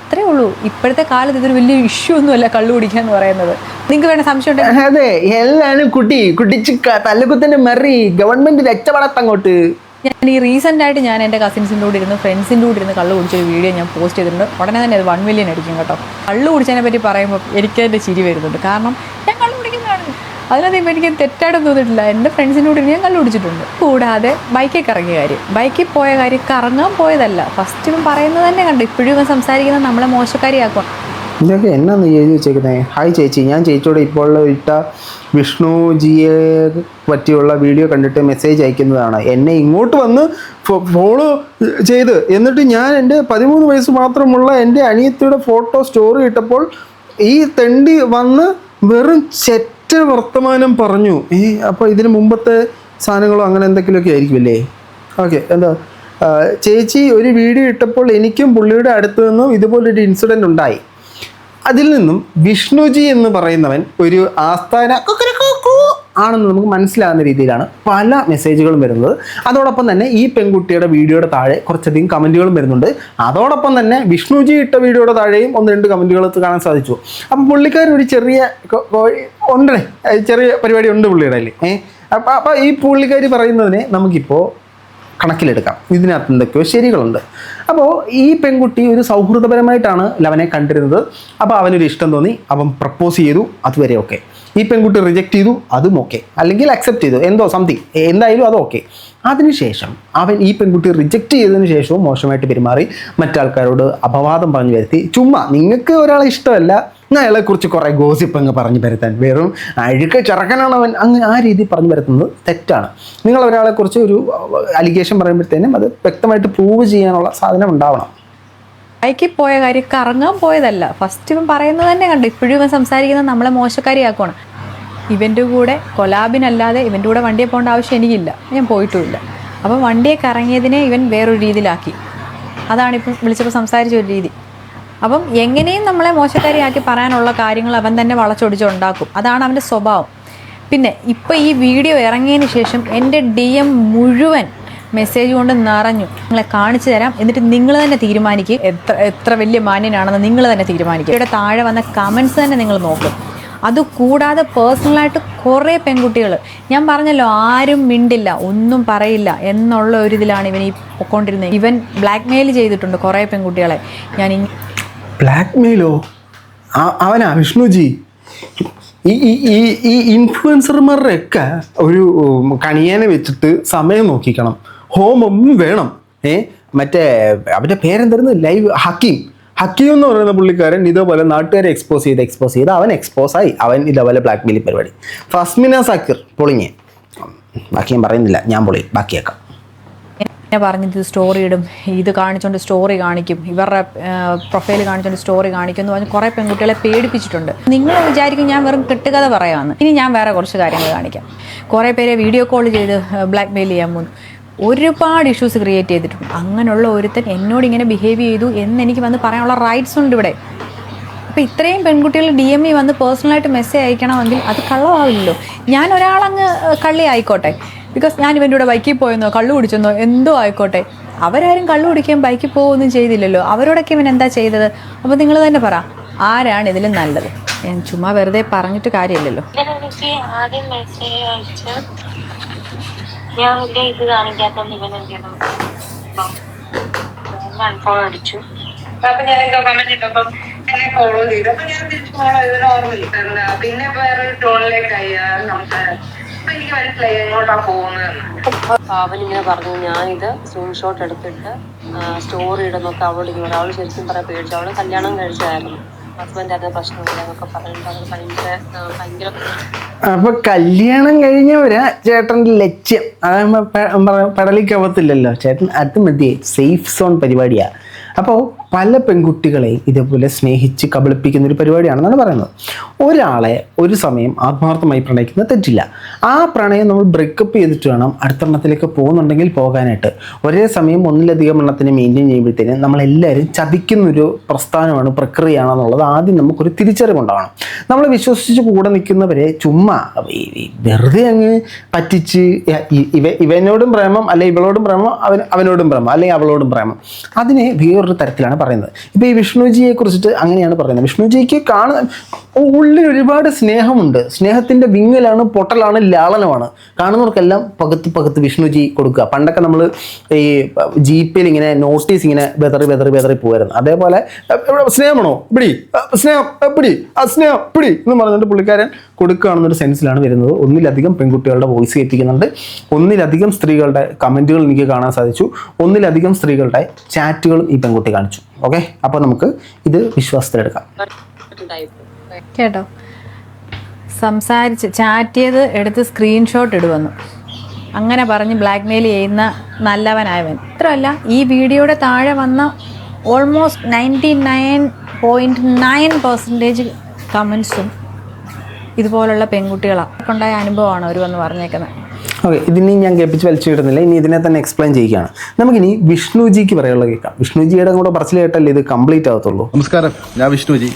അത്രേ ഉള്ളൂ. ഇപ്പോഴത്തെ കാലത്ത് ഇതൊരു വലിയ ഇഷ്യൂ ഒന്നുമല്ല കള്ളു കുടിക്കുക എന്ന് പറയുന്നത്. നിങ്ങൾക്ക് വേണ്ട സംശയം ഉണ്ടെങ്കിൽ അതെ, എല്ലാരും കുടിച്ച് തല്ലുകുത്തിന്റെ മെറി ഗവൺമെന്റ് രക്ഷപ്പെടത്തങ്ങോട്ട്. ഞാൻ ഈ റീസെൻ്റ് ആയിട്ട് ഞാൻ എൻ്റെ കസിൻസിൻ്റെ കൂടെ ഇരുന്ന് ഫ്രണ്ട്സിൻ്റെ കൂടെ ഇരുന്ന് കള്ളു കുടിച്ചൊരു വീഡിയോ ഞാൻ പോസ്റ്റ് ചെയ്തിട്ടുണ്ട്. ഉടനെ തന്നെ അത് 1 മില്യൺ അടിക്കും കേട്ടോ. കള്ളു കുടിച്ചതിനെ പറ്റി പറയുമ്പോൾ എനിക്ക് എൻ്റെ ചിരി വരുന്നുണ്ട്. കാരണം ഞാൻ കള്ളു കുടിക്കുന്നതാണ്, അതിനകത്ത് ഇപ്പം എനിക്ക് തെറ്റായിട്ടൊന്നും തോന്നിയിട്ടില്ല. എൻ്റെ ഫ്രണ്ട്സിൻ്റെ കൂടെ ഞാൻ കള്ളു കുടിച്ചിട്ടുണ്ട്. കൂടാതെ ബൈക്കിൽ കറങ്ങിയ കാര്യം, ബൈക്കിൽ പോയ കാര്യം കറങ്ങാൻ പോയതല്ല. ഫസ്റ്റ് ഇവൻ പറയുന്നത് തന്നെ കണ്ടു. ഇപ്പോഴും ഇവൻ സംസാരിക്കുന്നത് നമ്മളെ മോശക്കാരിയാക്കുക. ഇതൊക്കെ എന്നാന്ന് എഴുതി വെച്ചേക്കുന്നത്? ഹായ് ചേച്ചി, ഞാൻ ചേച്ചിയോട് ഇപ്പോൾ ഇട്ട വിഷ്ണുജിയെ പറ്റിയുള്ള വീഡിയോ കണ്ടിട്ട് മെസ്സേജ് അയക്കുന്നതാണ്. എന്നെ ഇങ്ങോട്ട് വന്ന് ഫോളോ ചെയ്ത് എന്നിട്ട് ഞാൻ എൻ്റെ 13 വയസ്സ് മാത്രമുള്ള എൻ്റെ അനിയത്തിയുടെ ഫോട്ടോ സ്റ്റോറി ഇട്ടപ്പോൾ ഈ തെണ്ടി വന്ന് വെറും ചെറ്റ വർത്തമാനം പറഞ്ഞു. അപ്പോൾ ഇതിന് മുമ്പത്തെ സാധനങ്ങളോ അങ്ങനെ എന്തെങ്കിലുമൊക്കെ ആയിരിക്കുമല്ലേ? ഓക്കെ, എന്താ ചേച്ചി ഒരു വീഡിയോ ഇട്ടപ്പോൾ എനിക്കും പുള്ളിയുടെ അടുത്ത് നിന്നും ഇതുപോലൊരു ഇൻസിഡൻറ്റ് ഉണ്ടായി. അതിൽ നിന്നും വിഷ്ണുജി എന്ന് പറയുന്നവൻ ഒരു ആസ്ഥാന ആണെന്ന് നമുക്ക് മനസ്സിലാകുന്ന രീതിയിലാണ് പല മെസ്സേജുകളും വരുന്നത്. അതോടൊപ്പം തന്നെ ഈ പെൺകുട്ടിയുടെ വീഡിയോയുടെ താഴെ കുറച്ചധികം കമൻറ്റുകളും വരുന്നുണ്ട്. അതോടൊപ്പം തന്നെ വിഷ്ണുജി ഇട്ട വീഡിയോയുടെ താഴെയും 1-2 കമൻറ്റുകൾ കാണാൻ സാധിച്ചു. അപ്പം പുള്ളിക്കാരൻ ഒരു ചെറിയ ഉണ്ട്, ചെറിയ പരിപാടി ഉണ്ട് പുള്ളിയുടെ അല്ലേ. അപ്പോൾ ഈ പുള്ളിക്കാരി പറയുന്നതിനെ നമുക്കിപ്പോൾ കണക്കിലെടുക്കാം. ഇതിനകത്ത് എന്തൊക്കെയോ ശരികളുണ്ട്. അപ്പോൾ ഈ പെൺകുട്ടി ഒരു സൗഹൃദപരമായിട്ടാണ് ലവനെ കണ്ടിരുന്നത്. അപ്പോൾ അവനൊരു ഇഷ്ടം തോന്നി, അവൻ പ്രപ്പോസ് ചെയ്തു, അതുവരെ ഓക്കെ. ഈ പെൺകുട്ടി റിജക്റ്റ് ചെയ്തു, അതും ഓക്കെ, അല്ലെങ്കിൽ അക്സെപ്റ്റ് ചെയ്തു, എന്തോ സംതിങ്, എന്തായാലും അത് ഓക്കെ. അതിനുശേഷം അവൻ ഈ പെൺകുട്ടി റിജക്റ്റ് ചെയ്തതിന് ശേഷവും മോശമായിട്ട് പെരുമാറി, മറ്റാൾക്കാരോട് അപവാദം പറഞ്ഞു വരുത്തി. ചുമ്മാ നിങ്ങൾക്ക് ഒരാളെ ഇഷ്ടമല്ല, അയാളെക്കുറിച്ച് കുറേ ഗോസിപ്പ് അങ്ങ് പറഞ്ഞു വരുത്താൻ, വെറും അഴുക്ക ചെറുക്കനാണ് അവൻ, അങ്ങ് ആ രീതി പറഞ്ഞു വരുത്തുന്നത് തെറ്റാണ്. നിങ്ങൾ ഒരാളെക്കുറിച്ച് ഒരു അലിഗേഷൻ പറയുമ്പോഴത്തേനും അത് വ്യക്തമായിട്ട് പ്രൂവ് ചെയ്യാനുള്ള സാധനം ഉണ്ടാവണം. ബൈക്കിൽ പോയ കാര്യം കറങ്ങാൻ പോയതല്ല. ഫസ്റ്റ് ഇവൻ പറയുന്നത് തന്നെ കണ്ടു. ഇപ്പോഴും ഇവൻ സംസാരിക്കുന്നത് നമ്മളെ മോശക്കാരിയാക്കണം. ഇവൻ്റെ കൂടെ കൊലാബിനല്ലാതെ ഇവൻ്റെ കൂടെ വണ്ടിയെ പോകേണ്ട ആവശ്യം എനിക്കില്ല, ഞാൻ പോയിട്ടുമില്ല. അപ്പം വണ്ടിയെ കറങ്ങിയതിനെ ഇവൻ വേറൊരു രീതിയിലാക്കി. അതാണിപ്പം വിളിച്ചപ്പോൾ സംസാരിച്ച ഒരു രീതി. അപ്പം എങ്ങനെയും നമ്മളെ മോശക്കാരിയാക്കി പറയാനുള്ള കാര്യങ്ങൾ അവൻ തന്നെ വളച്ചൊടിച്ചുണ്ടാക്കും. അതാണ് അവൻ്റെ സ്വഭാവം. പിന്നെ ഇപ്പം ഈ വീഡിയോ ഇറങ്ങിയതിന് ശേഷം എൻ്റെ DM മുഴുവൻ മെസ്സേജ് കൊണ്ട് നിറഞ്ഞു. നിങ്ങളെ കാണിച്ചു തരാം, എന്നിട്ട് നിങ്ങൾ തന്നെ തീരുമാനിക്കും എത്ര വലിയ മാന്യനാണെന്ന് നിങ്ങൾ തന്നെ തീരുമാനിക്കും. ഇവിടെ താഴെ വന്ന കമൻസ് തന്നെ നിങ്ങൾ നോക്കും. അതുകൂടാതെ പേഴ്സണലായിട്ട് കുറേ പെൺകുട്ടികൾ, ഞാൻ പറഞ്ഞല്ലോ ആരും മിണ്ടില്ല, ഒന്നും പറയില്ല എന്നുള്ള ഒരു ഇതിലാണ് ഇവൻ ഈ പൊക്കോണ്ടിരുന്നത്. ഇവൻ ബ്ലാക്ക് മെയിൽ ചെയ്തിട്ടുണ്ട് കുറേ പെൺകുട്ടികളെ. ബ്ലാക്ക് മെയിലോ? അവനാ വിഷ്ണുജി? ഈ ഇൻഫ്ലുവൻസർമാരുടെയൊക്കെ ഒരു കണിയാനെ വെച്ചിട്ട് സമയം നോക്കിക്കണം, ഹോമം വേണം. മറ്റേ അവൻ്റെ പേരെന്തായിരുന്നു, ലൈവ് ഹക്കീം എന്ന് പറയുന്ന പുള്ളിക്കാരൻ ഇതേപോലെ നാട്ടുകാരെ എക്സ്പോസ് ചെയ്ത് അവൻ എക്സ്പോസായി. അവൻ ഇതേപോലെ ബ്ലാക്ക് മെയിലിംഗ് പരിപാടി. ഫസ്മിന സാക്കിർ പൊളിഞ്ഞ്, ബാക്കി ഞാൻ പറയുന്നില്ല, ഞാൻ പൊളി, ബാക്കിയേക്കാം. പറഞ്ഞത് സ്റ്റോറി ഇടും, ഇത് കാണിച്ചുകൊണ്ട് സ്റ്റോറി കാണിക്കും, ഇവരുടെ പ്രൊഫൈൽ കാണിച്ചുകൊണ്ട് സ്റ്റോറി കാണിക്കും എന്ന് പറഞ്ഞ് കുറേ പെൺകുട്ടികളെ പേടിപ്പിച്ചിട്ടുണ്ട്. നിങ്ങൾ വിചാരിക്കും ഞാൻ വെറും കെട്ടുകഥ പറയാമെന്ന്. ഇനി ഞാൻ വേറെ കുറച്ച് കാര്യങ്ങൾ കാണിക്കാം. കുറേ പേരെ വീഡിയോ കോൾ ചെയ്ത് ബ്ലാക്ക് മെയിൽ ചെയ്യാൻ പോകുന്നു. ഒരുപാട് ഇഷ്യൂസ് ക്രിയേറ്റ് ചെയ്തിട്ടുണ്ട്. അങ്ങനെയുള്ള ഒരുത്തൻ എന്നോട് ഇങ്ങനെ ബിഹേവ് ചെയ്തു എന്നെനിക്ക് വന്ന് പറയാനുള്ള റൈറ്റ്സ് ഉണ്ട് ഇവിടെ. അപ്പോൾ ഇത്രയും പെൺകുട്ടികൾ DM വന്ന് പേഴ്സണലായിട്ട് മെസ്സേജ് അയക്കണമെങ്കിൽ അത് കള്ളമാവില്ലല്ലോ. ഞാൻ ഒരാളങ്ങ് കള്ളി ആയിക്കോട്ടെ, ബിക്കോസ് ഞാൻ ഇവൻ്റെ കൂടെ ബൈക്കിൽ പോയെന്നോ കള്ളു കുടിച്ചെന്നോ എന്തോ ആയിക്കോട്ടെ, അവരാരും കള്ളു കുടിക്കുകയും ബൈക്കിൽ പോകുകയൊന്നും ചെയ്തില്ലല്ലോ. അവരോടൊക്കെ ഇവൻ എന്താ ചെയ്തത്? അപ്പോൾ നിങ്ങൾ തന്നെ പറ, ആരാണ് ഇതിലും നല്ലത്? ഞാൻ ചുമ്മാ വെറുതെ പറഞ്ഞിട്ട് കാര്യമില്ലല്ലോ. ആദ്യം മെസ്സേജ് അയച്ച് ഞാൻ ഇത് കാണിക്കാത്തോണ്ട് ഇവൻ എന്ത് ചെയ്തു, അൺഫോളോ അടിച്ചു. അപ്പൊ ഞാൻ എന്തോ കമന്റ് ഇട്ടപ്പം എന്നെ ഫോളോ ചെയ്തു. അപ്പൊ ഞാൻ തിരിച്ചു ഫോളോ ചെയ്ത് നോർമലി പിന്നെ വേറൊരു ടോണിലേക്കായി സംസാരം. അപ്പൊ എനിക്ക് മനസ്സിലായി എങ്ങോട്ടാ പോകുന്നതെന്ന്. അവനിങ്ങനെ പറഞ്ഞു, ഞാനിത് സ്ക്രീൻഷോട്ട് എടുത്തിട്ട് സ്റ്റോറി ഇടുന്നൊക്കെ അവളോട് ഇങ്ങനെ. അവള് ശരിക്കും പറയാൻ പേടിച്ചു. അവള് കല്യാണം കഴിച്ചായിരുന്നു, ഹസ്ബൻഡ് അതിന് പ്രശ്നമില്ല എന്നൊക്കെ പറഞ്ഞിട്ട് അവൾ ഭയങ്കര അപ്പൊ കല്യാണം കഴിഞ്ഞവരാ ചേട്ടൻ്റെ ലക്ഷ്യം. അതാകുമ്പോ പെടലിക്കവത്തില്ലല്ലോ ചേട്ടൻ, അത് മതിയെ, സേഫ് സോൺ പരിപാടിയാ. അപ്പോൾ പല പെൺകുട്ടികളെയും ഇതേപോലെ സ്നേഹിച്ച് കബളിപ്പിക്കുന്ന ഒരു പരിപാടിയാണെന്നാണ് പറയുന്നത്. ഒരാളെ ഒരു സമയം ആത്മാർത്ഥമായി പ്രണയിക്കുന്നത് തെറ്റില്ല. ആ പ്രണയം നമ്മൾ ബ്രേക്കപ്പ് ചെയ്തിട്ട് വേണം അടുത്തെണ്ണത്തിലേക്ക് പോകുന്നുണ്ടെങ്കിൽ പോകാനായിട്ട്. ഒരേ സമയം ഒന്നിലധികം എണ്ണത്തിന് മെയിൻറ്റെയിൻ ചെയ്യുമ്പോഴത്തേനും നമ്മളെല്ലാവരും ചതിക്കുന്നൊരു പ്രസ്ഥാനമാണ്, പ്രക്രിയയാണെന്നുള്ളത് ആദ്യം നമുക്കൊരു തിരിച്ചറിവുണ്ടാവണം. നമ്മളെ വിശ്വസിച്ച് കൂടെ നിൽക്കുന്നവരെ ചുമ്മാ വെറുതെ അങ്ങ് പറ്റിച്ച് ഇവനോടും പ്രേമം, അല്ലെ ഇവളോടും പ്രേമം, അവനോടും പ്രേമം, അല്ലെങ്കിൽ അവളോടും പ്രേമം, അതിനെ വേറൊരു തരത്തിലാണ് പറയുന്നത്. ഇപ്പോൾ ഈ വിഷ്ണുജിയെ കുറിച്ചിട്ട് അങ്ങനെയാണ് പറയുന്നത്. വിഷ്ണുജിക്ക് ഉള്ളിൽ ഒരുപാട് സ്നേഹമുണ്ട്. സ്നേഹത്തിൻ്റെ വിങ്ങലാണ്, പൊട്ടലാണ്, ലാളനമാണ്. കാണുന്നവർക്കെല്ലാം പകത്ത് വിഷ്ണുജി കൊടുക്കുക. പണ്ടൊക്കെ നമ്മൾ ഈ ജീപ്പിൽ ഇങ്ങനെ നോട്ടീസ് ഇങ്ങനെ ബെതറി പോകായിരുന്നു. അതേപോലെ സ്നേഹമാണോ പിടി, സ്നേഹം പിടി, സ്നേഹം പിടി എന്ന് പറഞ്ഞിട്ട് പുള്ളിക്കാരൻ കൊടുക്കുകയാണെന്നൊരു സെൻസിലാണ് വരുന്നത്. ഒന്നിലധികം പെൺകുട്ടികളുടെ വോയിസ് കേൾപ്പിക്കുന്നുണ്ട്. ഒന്നിലധികം സ്ത്രീകളുടെ കമൻറ്റുകൾ എനിക്ക് കാണാൻ സാധിച്ചു. ഒന്നിലധികം സ്ത്രീകളുടെ ചാറ്റുകളും ഈ പെൺകുട്ടി കാണിച്ചു. ഓക്കെ, അപ്പോൾ നമുക്ക് ഇത് വിശ്വാസത്തിലെടുക്കാം. കേട്ടോ, സംസാരിച്ച് ചാറ്റ് ചെയ്ത് എടുത്ത് സ്ക്രീൻഷോട്ട് ഇടുവന്നു, അങ്ങനെ പറഞ്ഞ് ബ്ലാക്ക് മെയിൽ ചെയ്യുന്ന നല്ലവനായവൻ. ഇത്രയല്ല, ഈ വീഡിയോയുടെ താഴെ വന്ന ഓൾമോസ്റ്റ് 99.9% കമൻസും ഇതുപോലുള്ള പെൺകുട്ടികളാണ്. ഉണ്ടായ അനുഭവമാണ് ഒരു വന്ന് പറഞ്ഞേക്കുന്നത്. ഓക്കെ, ഇതിനി ഞാൻ കേൾപ്പിച്ച് വലിച്ചു കിട്ടുന്നില്ല. ഇനി ഇതിനെ തന്നെ എക്സ്പ്ലെയിൻ ചെയ്യുകയാണ്. നമുക്കിനി വിഷ്ണുജിക്ക് പറയാനുള്ളത് കേൾക്കാം. വിഷ്ണുജിയുടെ കൂടെ പറച്ചിൽ കേട്ടല്ലേ ഇത് കംപ്ലീറ്റ് ആകത്തുള്ളൂ. നമസ്കാരം, ഞാൻ വിഷ്ണുജി.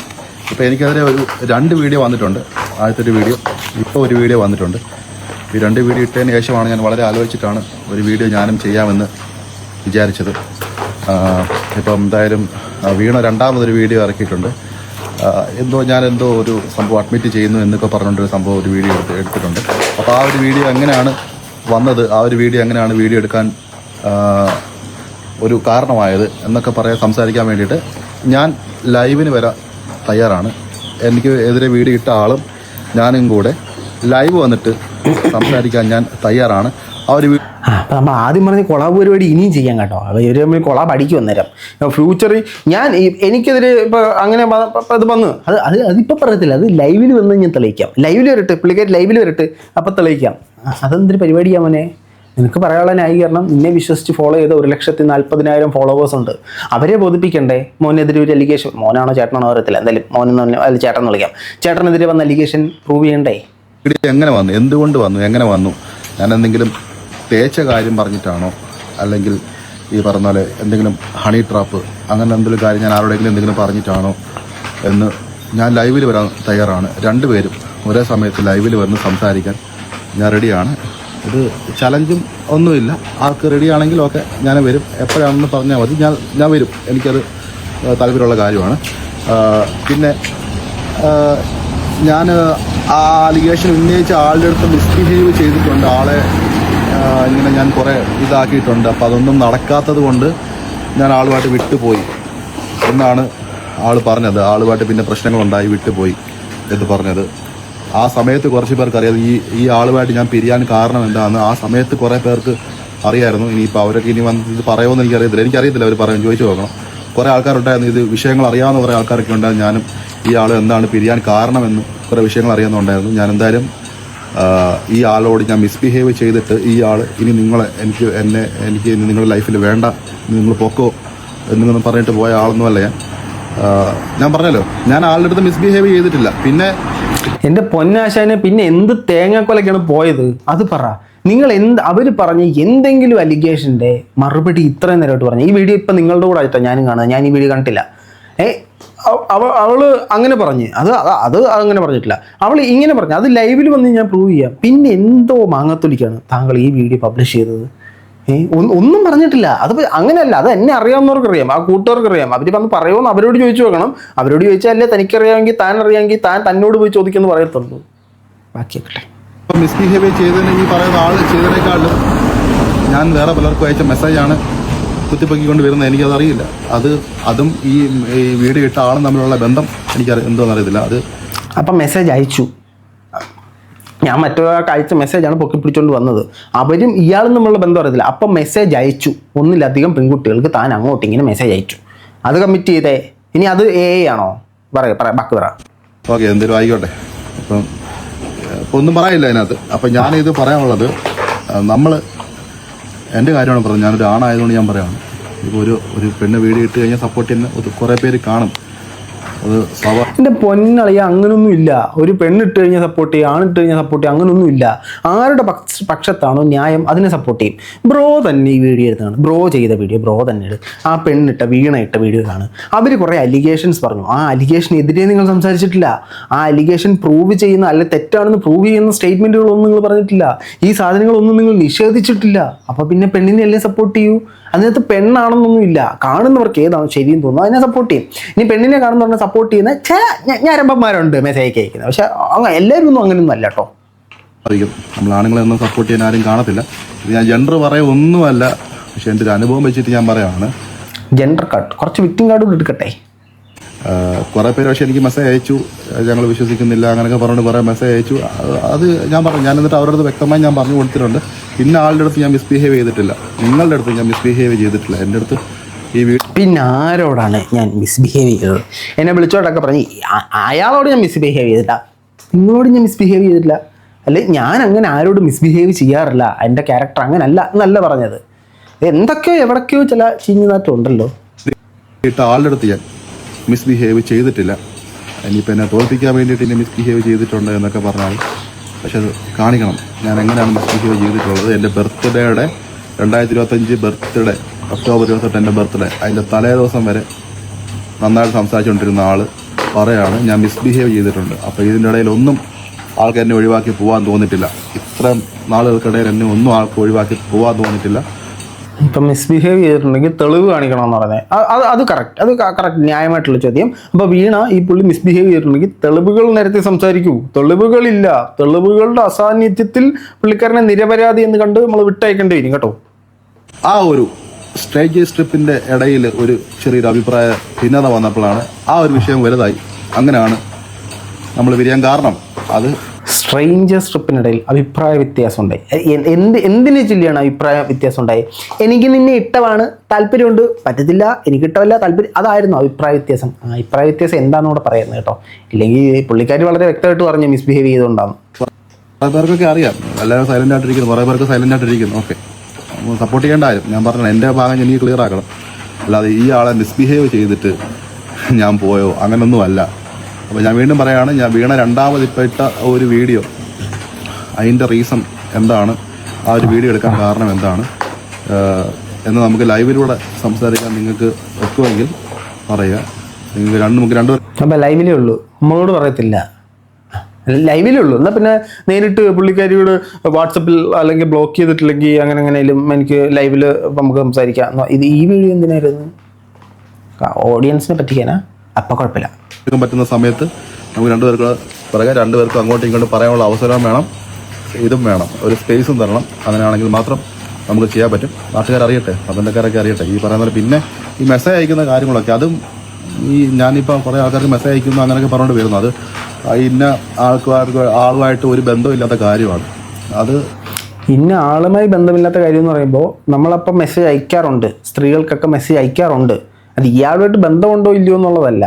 ഇപ്പോൾ എനിക്കതിലെ ഒരു 2 വീഡിയോ വന്നിട്ടുണ്ട്. ആദ്യത്തെ ഒരു വീഡിയോ, ഇപ്പോൾ ഒരു വീഡിയോ വന്നിട്ടുണ്ട്. ഈ 2 വീഡിയോ ഇട്ടതിന് ശേഷമാണ് ഞാൻ വളരെ ആലോചിച്ചിട്ടാണ് ഒരു വീഡിയോ ഞാനും ചെയ്യാമെന്ന് വിചാരിച്ചത്. ഇപ്പം എന്തായാലും വീണ രണ്ടാമതൊരു വീഡിയോ ഇറക്കിയിട്ടുണ്ട്. ഞാനെന്തോ ഒരു സംഭവം അഡ്മിറ്റ് ചെയ്യുന്നു എന്നൊക്കെ പറഞ്ഞുകൊണ്ടൊരു സംഭവം ഒരു വീഡിയോ എടുത്തിട്ടുണ്ട്. അപ്പോൾ ആ ഒരു വീഡിയോ എങ്ങനെയാണ് വന്നത്, ആ ഒരു വീഡിയോ എങ്ങനെയാണ് വീഡിയോ എടുക്കാൻ ഒരു കാരണമായത് എന്നൊക്കെ സംസാരിക്കാൻ വേണ്ടിയിട്ട് ഞാൻ ലൈവിന് വരാൻ തയ്യാറാണ്. എനിക്ക് എതിരെ വീഡിയോ ഇട്ട ആളും ഞാനും കൂടെ ലൈവ് വന്നിട്ട് സംസാരിക്കാൻ ഞാൻ തയ്യാറാണ്. ആ ഒരു അപ്പം നമ്മൾ ആദ്യം പറഞ്ഞ കൊളാബ് പരിപാടി ഇനിയും ചെയ്യാൻ കേട്ടോ. അപ്പോൾ ഇവർ തമ്മിൽ കൊളാബ് അടിക്കും അന്നേരം. ഫ്യൂച്ചറിൽ എനിക്കെതിരെ ഇപ്പോൾ അങ്ങനെ അത് വന്ന് അതിപ്പോൾ പറയത്തില്ല, അത് ലൈവിൽ വന്ന് ഞാൻ തെളിയിക്കാം. ലൈവിൽ വരട്ടെ, പുള്ളിക്കാർ ലൈവിൽ വരട്ടെ, അപ്പം തെളിയിക്കാം. അതെന്തൊരു പരിപാടിയാണ് മോനെ? നിനക്ക് പറയാനുള്ള ന്യായീകരണം, നിന്നെ വിശ്വസിച്ച് ഫോളോ ചെയ്ത 1,40,000 ഫോളോവേഴ്സ് ഉണ്ട്. അവരെ ബോധിപ്പിക്കണ്ടേ? മോനെതിരെ ഒരു അലിഗേഷൻ, മോനാണോ ചേട്ടനാണോ അറിയത്തില്ല, എന്തായാലും മോനെന്ന് അതിൽ ചേട്ടൻ വിളിക്കാം, ചേട്ടനെതിരെ വന്ന അലിഗേഷൻ പ്രൂവ് ചെയ്യണ്ടേ? എങ്ങനെ വന്നു, എന്തുകൊണ്ട് വന്നു, എങ്ങനെ വന്നു? ഞാൻ എന്തെങ്കിലും തേച്ച കാര്യം പറഞ്ഞിട്ടാണോ, അല്ലെങ്കിൽ ഈ പറഞ്ഞ പോലെ എന്തെങ്കിലും ഹണി ട്രാപ്പ് അങ്ങനെ എന്തെങ്കിലും കാര്യം ഞാൻ ആരോടെങ്കിലും എന്തെങ്കിലും പറഞ്ഞിട്ടാണോ എന്ന് ഞാൻ ലൈവിൽ വരാൻ തയ്യാറാണ്. 2 പേരും ഒരേ സമയത്ത് ലൈവിൽ വന്ന് സംസാരിക്കാൻ ഞാൻ റെഡിയാണ്. ഇത് ചലഞ്ചും ഒന്നുമില്ല. ആൾക്ക് റെഡിയാണെങ്കിൽ ഓക്കെ, ഞാൻ വരും. എപ്പോഴാണെന്ന് പറഞ്ഞാൽ മതി, ഞാൻ വരും. എനിക്കത് താല്പര്യമുള്ള കാര്യമാണ്. പിന്നെ ഞാൻ ആ അലിഗേഷൻ ഉന്നയിച്ച ആളുടെ അടുത്ത് മിസ്ബിഹേവ് ചെയ്തിട്ടുണ്ട്. ആളെ ഇങ്ങനെ ഞാൻ കുറേ ഇതാക്കിയിട്ടുണ്ട്. അപ്പോൾ അതൊന്നും നടക്കാത്തത് കൊണ്ട് ഞാൻ ആളുമായിട്ട് വിട്ടുപോയി എന്നാണ് ആൾ പറഞ്ഞത്. ആളുമായിട്ട് പിന്നെ പ്രശ്നങ്ങളുണ്ടായി വിട്ടുപോയി എന്ന് പറഞ്ഞത്. ആ സമയത്ത് കുറച്ച് പേർക്ക് അറിയാം ഈ ആളുമായിട്ട് ഞാൻ പിരിയാൻ കാരണം എന്താണെന്ന്. ആ സമയത്ത് കുറേ പേർക്ക് അറിയായിരുന്നു. ഇനിയിപ്പോൾ അവരൊക്കെ ഇനി വന്ന് ഇത് പറയുമെന്ന് എനിക്കറിയത്തില്ല. അവർ പറയും, ചോദിച്ചു നോക്കണം. കുറേ ആൾക്കാരുണ്ടായിരുന്നു, ഇത് വിഷയങ്ങൾ അറിയാവുന്ന കുറേ ആൾക്കാരൊക്കെ ഉണ്ടായിരുന്നു. ഞാനും ഈ ആൾ എന്താണ് പിരിയാൻ കാരണമെന്ന് കുറേ വിഷയങ്ങൾ അറിയാവുന്നുണ്ടായിരുന്നു. ഞാൻ എന്തായാലും ഈ ആളോട് ഞാൻ മിസ്ബിഹേവ് ചെയ്തിട്ട് ഈ ആൾ ഇനി എനിക്ക് ഇനി നിങ്ങളുടെ ലൈഫിൽ വേണ്ട, നിങ്ങൾ പൊക്കോ എന്നൊന്നും പറഞ്ഞിട്ട് പോയ ആളൊന്നുമല്ല ഞാൻ പറഞ്ഞല്ലോ, ഞാൻ ആളുടെ അടുത്ത് മിസ്ബിഹേവ് ചെയ്തിട്ടില്ല. പിന്നെ എൻ്റെ പൊന്നാശാനെ, പിന്നെ എന്ത് തേങ്ങാക്കൊലക്കാണ് പോയത് അത് പറ. നിങ്ങൾ അവർ പറഞ്ഞ എന്തെങ്കിലും അലിഗേഷൻ്റെ മറുപടി ഇത്രയും നേരമായിട്ട് പറഞ്ഞു. ഈ വീഡിയോ ഇപ്പം നിങ്ങളുടെ കൂടെ ആയിട്ടാണ് ഞാനും കാണുന്നത്. ഞാൻ ഈ വീഡിയോ കണ്ടിട്ടില്ല. അവള് അങ്ങനെ പറഞ്ഞ് അത് അങ്ങനെ പറഞ്ഞിട്ടില്ല. അവൾ ഇങ്ങനെ പറഞ്ഞു, അത് ലൈവിൽ വന്ന് ഞാൻ പ്രൂവ് ചെയ്യാം. പിന്നെ എന്തോ മാങ്ങത്തൊലിക്കാണ് താങ്കൾ ഈ വീഡിയോ പബ്ലിഷ് ചെയ്തത്. ഒന്നും പറഞ്ഞിട്ടില്ല. അത് അങ്ങനെയല്ല, അത് എന്നെ അറിയാവുന്നവർക്കറിയാം, ആ കൂട്ടുകാർക്കറിയാം. അവർ വന്ന് പറയുമെന്ന് അവരോട് ചോദിച്ചു നോക്കണം. അവരോട് ചോദിച്ചാലേ തനിക്കറിയാമെങ്കിൽ താൻ അറിയാമെങ്കിൽ താൻ തന്നോട് പോയി ചോദിക്കുമെന്ന് പറയത്തുള്ളൂ. ബാക്കിയൊക്കെ മിസ്ബിഹേവ് ചെയ്തതിന് ഈ പറയുന്ന ആൾ ചെയ്തതിനേക്കാളും ഞാൻ വേറെ പലർക്കും അയച്ച മെസ്സേജാണ് കുത്തിപ്പൊക്കിക്കൊണ്ട് വരുന്നത്. എനിക്കതറിയില്ല. അതും ഈ വീഡിയോ ഇട്ട ആളും തമ്മിലുള്ള ബന്ധം എന്തോന്ന് അറിയത്തില്ല. അപ്പം മെസ്സേജ് അയച്ചു. ഞാൻ മറ്റൊരാൾക്ക് അയച്ച മെസ്സേജാണ് പൊക്കി പിടിച്ചുകൊണ്ട് വന്നത്. അവരും ഇയാളും തമ്മിലുള്ള ബന്ധം അറിയത്തില്ല. അപ്പം മെസ്സേജ് അയച്ചു. ഒന്നിലധികം പെൺകുട്ടികൾക്ക് താൻ അങ്ങോട്ട് ഇങ്ങനെ മെസ്സേജ് അയച്ചു. അത് കമ്മിറ്റ് ചെയ്തേ. ഇനി അത് ആണോ? ബാക്കി പറ. ഓക്കെ, എന്തെങ്കിലും ആയിക്കോട്ടെ. ഇപ്പം ഒന്നും പറയില്ല അതിനകത്ത്. അപ്പം ഞാനിത് പറയാനുള്ളത്, എൻ്റെ കാര്യമാണ് പറഞ്ഞത്. ഞാനൊരു ആണായതുകൊണ്ട് ഞാൻ പറയുകയാണ്, ഇപ്പോൾ ഒരു പെണ്ണ് വീഡിയോ ഇട്ട് കഴിഞ്ഞാൽ സപ്പോർട്ട് ചെയ്യുന്ന കുറേ പേര് കാണും. അത് എൻ്റെ പൊന്നളിയ അങ്ങനൊന്നും ഇല്ല. ഒരു പെണ്ണിട്ട് കഴിഞ്ഞാൽ സപ്പോർട്ട് ചെയ്യും, ആണിട്ട് കഴിഞ്ഞാൽ സപ്പോർട്ട് ചെയ്യും, അങ്ങനൊന്നും ഇല്ല. ആരുടെ പക്ഷത്താണോ ന്യായം അതിനെ സപ്പോർട്ട് ചെയ്യും. ബ്രോ തന്നെ ഈ വീഡിയോ എടുത്താണ്, ബ്രോ ചെയ്ത വീഡിയോ ബ്രോ തന്നെ എടുത്ത് ആ പെണ്ണിട്ട വീണ ഇട്ട വീഡിയോ ആണ്. അവർ കുറേ അലിഗേഷൻസ് പറഞ്ഞു. ആ അലിഗേഷനെതിരെ നിങ്ങൾ സംസാരിച്ചിട്ടില്ല. ആ അലിഗേഷൻ പ്രൂവ് ചെയ്യുന്ന അല്ലെ തെറ്റാണെന്ന് പ്രൂവ് ചെയ്യുന്ന സ്റ്റേറ്റ്മെൻറ്റുകളൊന്നും നിങ്ങൾ പറഞ്ഞിട്ടില്ല. ഈ സാധനങ്ങളൊന്നും നിങ്ങൾ നിഷേധിച്ചിട്ടില്ല. അപ്പോൾ പിന്നെ പെണ്ണിനെ അല്ലേ സപ്പോർട്ട് ചെയ്യൂ? അതിനകത്ത് പെണ്ണാണെന്നൊന്നും ഇല്ല. കാണുന്നവർക്ക് ഏതാണ് ശരിയെന്ന് തോന്നുന്നു അതിനെ സപ്പോർട്ട് ചെയ്യും. ഇനി പെണ്ണിനെ കാണുന്നവരെ സപ്പോർട്ട് ചെയ്യുന്ന ഞരമ്പന്മാരുണ്ട് മെസ്സേജ് അയക്കുന്നത്. പക്ഷെ എല്ലാവരും ഒന്നും അങ്ങനെയൊന്നും അല്ല കേട്ടോ. അറിയും നമ്മൾ ആണുങ്ങളെയൊന്നും സപ്പോർട്ട് ചെയ്യാൻ ആരും കാണത്തില്ല. ഇത് ഞാൻ ജെൻഡർ പറയാൻ ഒന്നുമല്ല, പക്ഷെ എൻ്റെ ഒരു അനുഭവം വെച്ചിട്ട് ഞാൻ പറയുകയാണ്. ജെൻഡർ കാർഡ് കുറച്ച് വിക്ടിം കാർഡ് കൂടി എടുക്കട്ടെ. കുറേ പേര് പക്ഷേ എനിക്ക് മെസ്സേജ് അയച്ചു, ഞങ്ങൾ വിശ്വസിക്കുന്നില്ല അങ്ങനെയൊക്കെ പറഞ്ഞുകൊണ്ട് കുറേ മെസ്സേജ് അയച്ചു. അത് ഞാൻ പറഞ്ഞു, ഞാൻ എന്നിട്ട് അവരുടെ അടുത്ത് വ്യക്തമായി ഞാൻ പറഞ്ഞു കൊടുത്തിട്ടുണ്ട്. പിന്നെ ആളുടെ അടുത്ത് ഞാൻ മിസ്ബിഹേവ് ചെയ്തിട്ടില്ല, നിങ്ങളുടെ അടുത്ത് ഞാൻ മിസ്ബിഹേവ് ചെയ്തിട്ടില്ല. എൻ്റെ അടുത്ത് ഈ പിന്നെ ആരോടാണ് ഞാൻ മിസ്ബിഹേവ് ചെയ്തത്? എന്നെ വിളിച്ചോട്ടൊക്കെ പറഞ്ഞ് അയാളോട് ഞാൻ മിസ്ബിഹേവ് ചെയ്തില്ല, നിങ്ങളോട് ഞാൻ മിസ്ബിഹേവ് ചെയ്തിട്ടില്ല. അല്ലെ ഞാൻ അങ്ങനെ ആരോട് മിസ്ബിഹേവ് ചെയ്യാറില്ല, എൻ്റെ ക്യാരക്ടർ അങ്ങനല്ല എന്നല്ല പറഞ്ഞത്. എന്തൊക്കെയോ എവിടൊക്കെയോ ചില ചീഞ്ഞനാറ്റം ഉണ്ടല്ലോ. ആളുടെ അടുത്ത് ഞാൻ മിസ്ബിഹേവ് ചെയ്തിട്ടില്ല. ഇനിയിപ്പോൾ എന്നെ തോൽപ്പിക്കാൻ വേണ്ടിയിട്ട് ഇനി മിസ്ബിഹേവ് ചെയ്തിട്ടുണ്ട് എന്നൊക്കെ പറഞ്ഞാൽ പക്ഷെ അത് കാണിക്കണം ഞാൻ എങ്ങനെയാണ് മിസ്ബിഹേവ് ചെയ്തിട്ടുള്ളത്. എൻ്റെ ബർത്ത്ഡേയുടെ 2025 ബർത്ത്ഡേ ഒക്ടോബർ 28 എൻ്റെ ബർത്ത്ഡേ, അതിൻ്റെ തലേ ദിവസം വരെ നന്നായിട്ട് സംസാരിച്ചുകൊണ്ടിരുന്ന ആൾ പറയാണ് ഞാൻ മിസ്ബിഹേവ് ചെയ്തിട്ടുണ്ട്. അപ്പോൾ ഇതിൻ്റെ ഇടയിൽ ഒന്നും ആൾക്ക് എന്നെ ഒഴിവാക്കി പോകാൻ തോന്നിയിട്ടില്ല. ഇത്രയും നാളുകൾക്കിടയിൽ എന്നെ ഒന്നും ആൾക്ക് ഒഴിവാക്കി പോകാൻ തോന്നിയിട്ടില്ല. ഇപ്പം മിസ്ബിഹേവ് ചെയ്തിട്ടുണ്ടെങ്കിൽ തെളിവ് കാണിക്കണമെന്ന് പറഞ്ഞത് അത് കറക്റ്റ് ന്യായമായിട്ടുള്ള ചോദ്യം. അപ്പോൾ വീണ ഈ പുള്ളി മിസ്ബിഹേവ് ചെയ്തിട്ടുണ്ടെങ്കിൽ തെളിവുകൾ നേരത്തെ സംസാരിക്കൂ. തെളിവുകളില്ല. തെളിവുകളുടെ അസാന്നിധ്യത്തിൽ പുള്ളിക്കാരനെ നിരപരാധി എന്ന് കണ്ട് നമ്മൾ വിട്ടയക്കേണ്ടി വരും കേട്ടോ. ആ ഒരു സ്റ്റേജ് സ്ട്രിപ്പിൻ്റെ ഇടയിൽ ഒരു ചെറിയൊരു അഭിപ്രായ ഭിന്നത വന്നപ്പോഴാണ് ആ ഒരു വിഷയം വലുതായി. അങ്ങനെയാണ് നമ്മൾ വിരിയാൻ കാരണം. അത് സ്ട്രേഞ്ചർ സ്ട്രിപ്പിനിടയിൽ അഭിപ്രായ വ്യത്യാസം ഉണ്ടായി. എന്തിനെ ചൊല്ലിയാണ് അഭിപ്രായ വ്യത്യാസം ഉണ്ടായി? എനിക്ക് നിന്നെ ഇഷ്ടമാണ്, താല്പര്യമുണ്ട്, പറ്റത്തില്ല, എനിക്ക് ഇഷ്ടമല്ല, താല്പര്യം, അതായിരുന്നു അഭിപ്രായ വ്യത്യാസം. ആ അഭിപ്രായ വ്യത്യാസം എന്താണെന്ന് കൂടെ പറയുന്നത് കേട്ടോ. ഇല്ലെങ്കിൽ പുള്ളിക്കാരി വളരെ വ്യക്തമായിട്ട് പറഞ്ഞു മിസ്ബിഹേവ് ചെയ്തുകൊണ്ടാണ്. കുറേ പേർക്കൊക്കെ അറിയാം, എല്ലാവരും സൈലൻ്റ് ആയിട്ടിരിക്കുന്നു, കുറേ പേർക്ക് സൈലൻ്റ് ആയിട്ടിരിക്കുന്നു. ഓക്കെ, സപ്പോർട്ട് ചെയ്യേണ്ടായും ഞാൻ പറഞ്ഞു, എൻ്റെ ഭാഗം എനിക്ക് ക്ലിയർ ആക്കണം. അല്ലാതെ ഈ ആളെ മിസ്ബിഹേവ് ചെയ്തിട്ട് ഞാൻ പോയോ അങ്ങനൊന്നുമല്ല. അപ്പോൾ ഞാൻ വീണ്ടും പറയുകയാണ്, ഞാൻ വീണ രണ്ടാമത് ഇപ്പോൾ ഇട്ട ഒരു വീഡിയോ, അതിൻ്റെ റീസൺ എന്താണ്, ആ ഒരു വീഡിയോ എടുക്കാൻ കാരണം എന്താണ് എന്ന് നമുക്ക് ലൈവിലൂടെ സംസാരിക്കാൻ നിങ്ങൾക്ക് ഒക്കുമെങ്കിൽ പറയുക. നിങ്ങൾക്ക് നമുക്ക് രണ്ടുപേർ അപ്പം ലൈവിലേ ഉള്ളൂ, നമ്മളോട് പറയത്തില്ല. ലൈവിലേ ഉള്ളൂ. എന്നാൽ പിന്നെ നേരിട്ട് പുള്ളിക്കാരിയോട് വാട്സപ്പിൽ അല്ലെങ്കിൽ ബ്ലോക്ക് ചെയ്തിട്ടില്ലെങ്കിൽ അങ്ങനെ എങ്ങനെയും എനിക്ക് ലൈവിൽ നമുക്ക് സംസാരിക്കാം. ഈ വീഡിയോ എന്തിനായിരുന്നു? ഓഡിയൻസിനെ പറ്റിക്കാനാ? അപ്പം കുഴപ്പമില്ല. പറ്റുന്ന സമയത്ത് നമുക്ക് രണ്ടുപേർക്ക് പറയാം, രണ്ടുപേർക്കും അങ്ങോട്ടും ഇങ്ങോട്ടും പറയാനുള്ള അവസരം വേണം, ഇതും വേണം, ഒരു സ്പേസും തരണം. അങ്ങനെയാണെങ്കിൽ മാത്രം നമുക്ക് ചെയ്യാൻ പറ്റും. നാട്ടുകാരറിയട്ടെ, പത്തനംതിട്ടക്കാരൊക്കെ അറിയട്ടെ ഈ പറയുന്നത്. പിന്നെ ഈ മെസ്സേജ് അയക്കുന്ന കാര്യങ്ങളൊക്കെ അതും ഈ ഞാനിപ്പോൾ കുറേ ആൾക്കാർക്ക് മെസ്സേജ് അയക്കുന്നു അങ്ങനെയൊക്കെ പറഞ്ഞുകൊണ്ട് വരുന്നു. അത് ഇന്ന ആളുമായിട്ട് ഒരു ബന്ധമില്ലാത്ത കാര്യമാണ്. അത് ഇന്ന ആളുമായി ബന്ധമില്ലാത്ത കാര്യം എന്ന് പറയുമ്പോൾ നമ്മളപ്പം മെസ്സേജ് അയക്കാറുണ്ട്, സ്ത്രീകൾക്കൊക്കെ മെസ്സേജ് അയക്കാറുണ്ട്. അത് ഇയാളുമായിട്ട് ബന്ധമുണ്ടോ ഇല്ലയോ എന്നുള്ളതല്ല.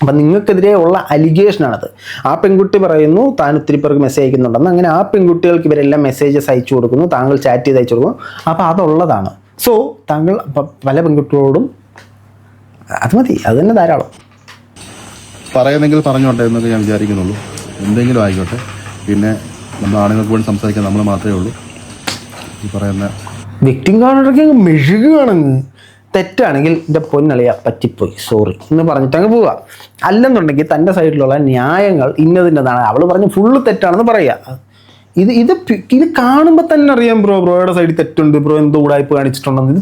അപ്പം നിങ്ങൾക്കെതിരെ ഉള്ള അലിഗേഷനാണത്. ആ പെൺകുട്ടി പറയുന്നു താൻ ഒത്തിരി പേർക്ക് മെസ്സേജ് അയക്കുന്നുണ്ടെന്ന്. അങ്ങനെ ആ പെൺകുട്ടികൾക്ക് ഇവരെല്ലാം മെസ്സേജസ് അയച്ചു കൊടുക്കുന്നു, താങ്കൾ ചാറ്റ് ചെയ്ത് അയച്ചു കൊടുക്കുന്നു. അപ്പോൾ അതുള്ളതാണ്. സോ താങ്കൾ പല പെൺകുട്ടികളോടും അത് മതി, അത് തന്നെ ധാരാളം. പറയുന്നെങ്കിൽ പറഞ്ഞോട്ടെ എന്നൊക്കെ ഞാൻ വിചാരിക്കുന്നുള്ളൂ. എന്തെങ്കിലും ആയിക്കോട്ടെ. പിന്നെ നമ്മൾ ആണുങ്ങൾക്ക് വേണ്ടി സംസാരിക്കാൻ നമ്മൾ മാത്രമേ ഉള്ളൂ. ഈ പറയുന്ന വിക്ടിം കാണുകയാണെങ്കിൽ മെഴുകുകയാണെങ്കിൽ തെറ്റാണെങ്കിൽ എൻ്റെ പൊന്നളിയ പറ്റിപ്പോയി, സോറി എന്ന് പറഞ്ഞിട്ട് അങ്ങ് പോവുക. അല്ലെന്നുണ്ടെങ്കിൽ തൻ്റെ സൈഡിലുള്ള ന്യായങ്ങൾ ഇന്നതിൻ്റെതാണ്, അവൾ പറഞ്ഞ് ഫുള്ള് തെറ്റാണെന്ന് പറയുക. ഇത് കാണുമ്പോൾ തന്നെ അറിയാം ബ്രോയുടെ സൈഡിൽ തെറ്റുണ്ട്, ബ്രോ എന്തോ ഉടായ്പ കാണിച്ചിട്ടുണ്ടെന്ന്.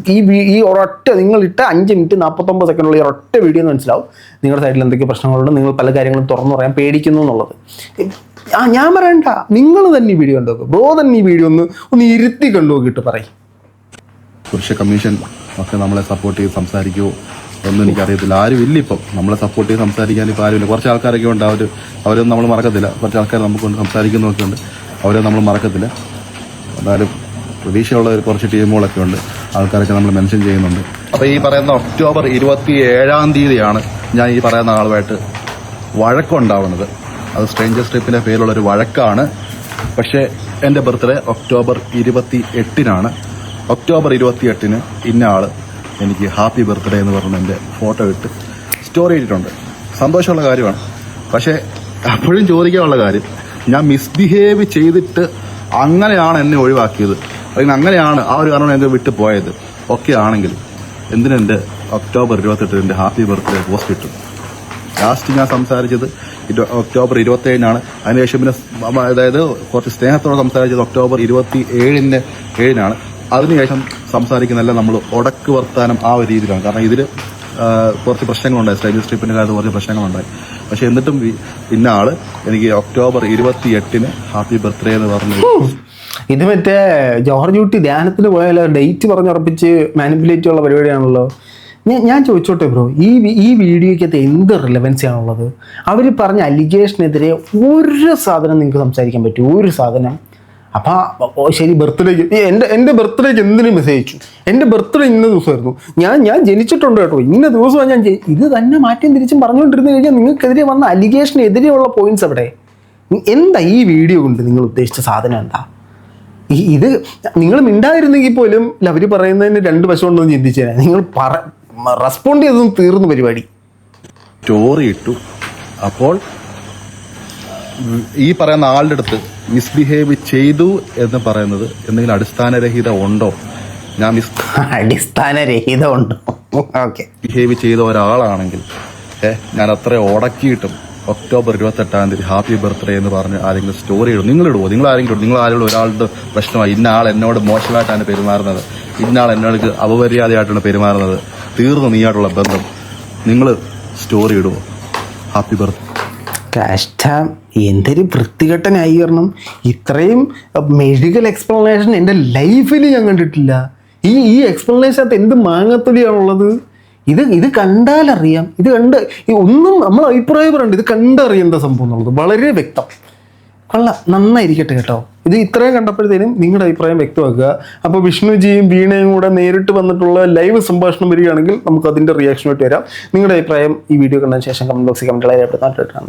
ഈ ഒരൊറ്റ നിങ്ങളിട്ട് 5 മിനിറ്റ് 49 സെക്കൻഡുള്ള ഈ ഒരൊറ്റ വീഡിയോ എന്ന് മനസ്സിലാവും നിങ്ങളുടെ സൈഡിൽ എന്തൊക്കെ പ്രശ്നങ്ങളുണ്ട്, നിങ്ങൾ പല കാര്യങ്ങളും തുറന്നു പറയാൻ പേടിക്കുന്നു എന്നുള്ളത്. ഞാൻ പറയണ്ട, നിങ്ങൾ തന്നെ ഈ വീഡിയോ കണ്ടു, ബ്രോ തന്നെ ഈ വീഡിയോ ഒന്ന് ഇരുത്തി കണ്ടു നോക്കിയിട്ട് പറയും. പുരുഷ കമ്മീഷൻ ഒക്കെ നമ്മളെ സപ്പോർട്ട് ചെയ്ത് സംസാരിക്കുമോ ഒന്നും എനിക്കറിയത്തില്ല. ആരും ഇല്ല ഇപ്പം നമ്മളെ സപ്പോർട്ട് ചെയ്ത് സംസാരിക്കാൻ. ഇപ്പോൾ ആരുമില്ല. കുറച്ച് ആൾക്കാരൊക്കെ ഉണ്ട്, അവരൊന്നും നമ്മൾ മറക്കത്തില്ല. കുറച്ച് ആൾക്കാർ നമുക്കൊണ്ട് സംസാരിക്കുന്നതൊക്കെ ഉണ്ട്, അവരെ നമ്മൾ മറക്കത്തില്ല. എന്നാലും പ്രതീക്ഷയുള്ള കുറച്ച് ടീമുകളൊക്കെ ഉണ്ട്, ആൾക്കാരൊക്കെ നമ്മൾ മെൻഷൻ ചെയ്യുന്നുണ്ട്. അപ്പോൾ ഈ പറയുന്ന ഒക്ടോബർ 27-ാം തീയതിയാണ് ഞാൻ ഈ പറയുന്ന ആളുമായിട്ട് വഴക്കമുണ്ടാവുന്നത്. അത് സ്ട്രേഞ്ചർ സ്ട്രിപ്പിൻ്റെ പേരുള്ളൊരു വഴക്കാണ്. പക്ഷേ എൻ്റെ ബർത്ത്ഡേ ഒക്ടോബർ 28-നാണ്. ഒക്ടോബർ 28-ന് ഇന്ന ആൾ എനിക്ക് ഹാപ്പി ബർത്ത്ഡേ എന്ന് പറഞ്ഞ് എൻ്റെ ഫോട്ടോ ഇട്ട് സ്റ്റോറി ഇട്ടിട്ടുണ്ട്. സന്തോഷമുള്ള കാര്യമാണ്. പക്ഷേ അപ്പോഴും ചോദിക്കാനുള്ള കാര്യം, ഞാൻ മിസ്ബിഹേവ് ചെയ്തിട്ട് അങ്ങനെയാണ് എന്നെ ഒഴിവാക്കിയത്, അല്ലെങ്കിൽ അങ്ങനെയാണ് ആ ഒരു കാരണം എന്നെ വിട്ടു പോയത് ഒക്കെ ആണെങ്കിൽ എന്തിനെൻ്റെ ഒക്ടോബർ 28 എൻ്റെ ഹാപ്പി ബർത്ത്ഡേ പോസ്റ്റ് ഇട്ടു? ലാസ്റ്റ് ഞാൻ സംസാരിച്ചത് ഒക്ടോബർ 27-നാണ്. അതിനുശേഷം പിന്നെ അതായത് കുറച്ച് സ്നേഹത്തോടെ സംസാരിച്ചത് ഒക്ടോബർ 27-നാണ്. അതിനുശേഷം സംസാരിക്കുന്നതെല്ലാം നമ്മൾ ഉടക്ക് വർത്താനം ആ ഒരു രീതിയിലാണ്. കാരണം ഇതിൽ കുറച്ച് പ്രശ്നങ്ങളുണ്ടായി, സ്റ്റൈലിഷ് സ്ട്രിപ്പിൻ്റെ കാര്യത്തിൽ കുറച്ച് പ്രശ്നങ്ങളുണ്ടായി. പക്ഷെ എന്നിട്ടും പിന്നെ ആള് എനിക്ക് ഒക്ടോബർ 28-ന് ഹാപ്പി ബർത്ത്ഡേ എന്ന് പറഞ്ഞു. ഇത് മറ്റേ ജോർജ് കുട്ടി ധ്യാനത്തിന് പോയാലോ ഡേറ്റ് പറഞ്ഞുറപ്പിച്ച് മാനിപ്പുലേറ്റ് ഉള്ള പരിപാടിയാണല്ലോ. ഞാൻ ചോദിച്ചോട്ടെ ബ്രോ, ഈ വീഡിയോയ്ക്കകത്ത് എന്ത് റിലവൻസി ആണുള്ളത്? അവർ പറഞ്ഞ അലിഗേഷനെതിരെ ഒരു സാധനം നിങ്ങൾക്ക് സംസാരിക്കാൻ പറ്റും? ഒരു സാധനം? അപ്പോൾ ശരി, ബർത്ത്ഡേക്ക് എൻ്റെ ബർത്ത്ഡേക്ക് എന്തിനും മെസ്സേജ് അയച്ചു? എൻ്റെ ബർത്ത്ഡേ ഇന്ന ദിവസമായിരുന്നു, ഞാൻ ജനിച്ചിട്ടുണ്ട് കേട്ടോ, ഇന്ന ദിവസമാണ് ഞാൻ ഇത് തന്നെ മാറ്റിയും തിരിച്ചും പറഞ്ഞുകൊണ്ടിരുന്നു കഴിഞ്ഞാൽ നിങ്ങൾക്കെതിരെ വന്ന അലിഗേഷനെതിരെയുള്ള പോയിന്റ്സ് അവിടെ എന്താ? ഈ വീഡിയോ കൊണ്ട് നിങ്ങൾ ഉദ്ദേശിച്ച സാധനം എന്താ? ഇത് നിങ്ങൾ മിണ്ടായിരുന്നെങ്കിൽ പോലും അവർ പറയുന്നതിന് 2 വശം ഉണ്ടോ എന്ന് ചിന്തിച്ചേരാ. നിങ്ങൾ റെസ്പോണ്ട് ചെയ്തതും തീർന്നു പരിപാടി. സ്റ്റോറി ഇട്ടു. അപ്പോൾ ഈ പറയുന്ന ആളുടെ അടുത്ത് മിസ്ബിഹേവ് ചെയ്തു എന്ന് പറയുന്നത് എന്തെങ്കിലും അടിസ്ഥാനരഹിതം ഉണ്ടോ? അടിസ്ഥാനരഹിതം ഉണ്ടോ? ഓക്കെ, ബിഹേവ് ചെയ്ത ഒരാളാണെങ്കിൽ ഞാൻ അത്ര ഉടക്കിയിട്ടും ഒക്ടോബർ 28 ഹാപ്പി ബർത്ത്ഡേ എന്ന് പറഞ്ഞ് ആരെങ്കിലും സ്റ്റോറി ഇടും? നിങ്ങളിടുവോ? നിങ്ങൾ ആരെങ്കിലും ഒരാളുടെ പ്രശ്നമായി ഇന്ന ആൾ എന്നോട് മോശമായിട്ടാണ് പെരുമാറുന്നത്, ഇന്ന ആൾ എന്നോട് അപമര്യാദയായിട്ടാണ് പെരുമാറുന്നത്, തീർന്നു നീയായിട്ടുള്ള ബന്ധം, നിങ്ങൾ സ്റ്റോറി ഇടുവോ ഹാപ്പി ബർത്ത്ഡേ? കഷ്ടം, എന്തൊരു വൃത്തികെട്ട ന്യായീകരണം! ഇത്രയും മെഡിക്കൽ എക്സ്പ്ലനേഷൻ എൻ്റെ ലൈഫിൽ ഞാൻ കണ്ടിട്ടില്ല. ഈ എക്സ്പ്ലനേഷനകത്ത് എന്ത് മാങ്ങത്തൊലിയാണുള്ളത്? ഇത് കണ്ടാലറിയാം. ഇത് കണ്ട് ഒന്നും നമ്മൾ അഭിപ്രായം പറയണ്ട, ഇത് കണ്ടറിയേണ്ട സംഭവം എന്നുള്ളത് വളരെ വ്യക്തം. കൊള്ളാം, നന്നായിരിക്കട്ടെ കേട്ടോ. ഇത് ഇത്രയും കണ്ടപ്പോഴത്തേനും നിങ്ങളുടെ അഭിപ്രായം വ്യക്തമാക്കുക. അപ്പോൾ വിഷ്ണുജിയും വീണയും കൂടെ നേരിട്ട് വന്നിട്ടുള്ള ലൈവ് സംഭാഷണം വരികയാണെങ്കിൽ നമുക്ക് അതിൻ്റെ റിയാക്ഷനായിട്ട് വരാം. നിങ്ങളുടെ അഭിപ്രായം ഈ വീഡിയോ കണ്ടതിന് ശേഷം കമൻറ്റ് ബോക്സിൽ കമൻറ്റുകളായി രേഖപ്പെടുത്താൻ.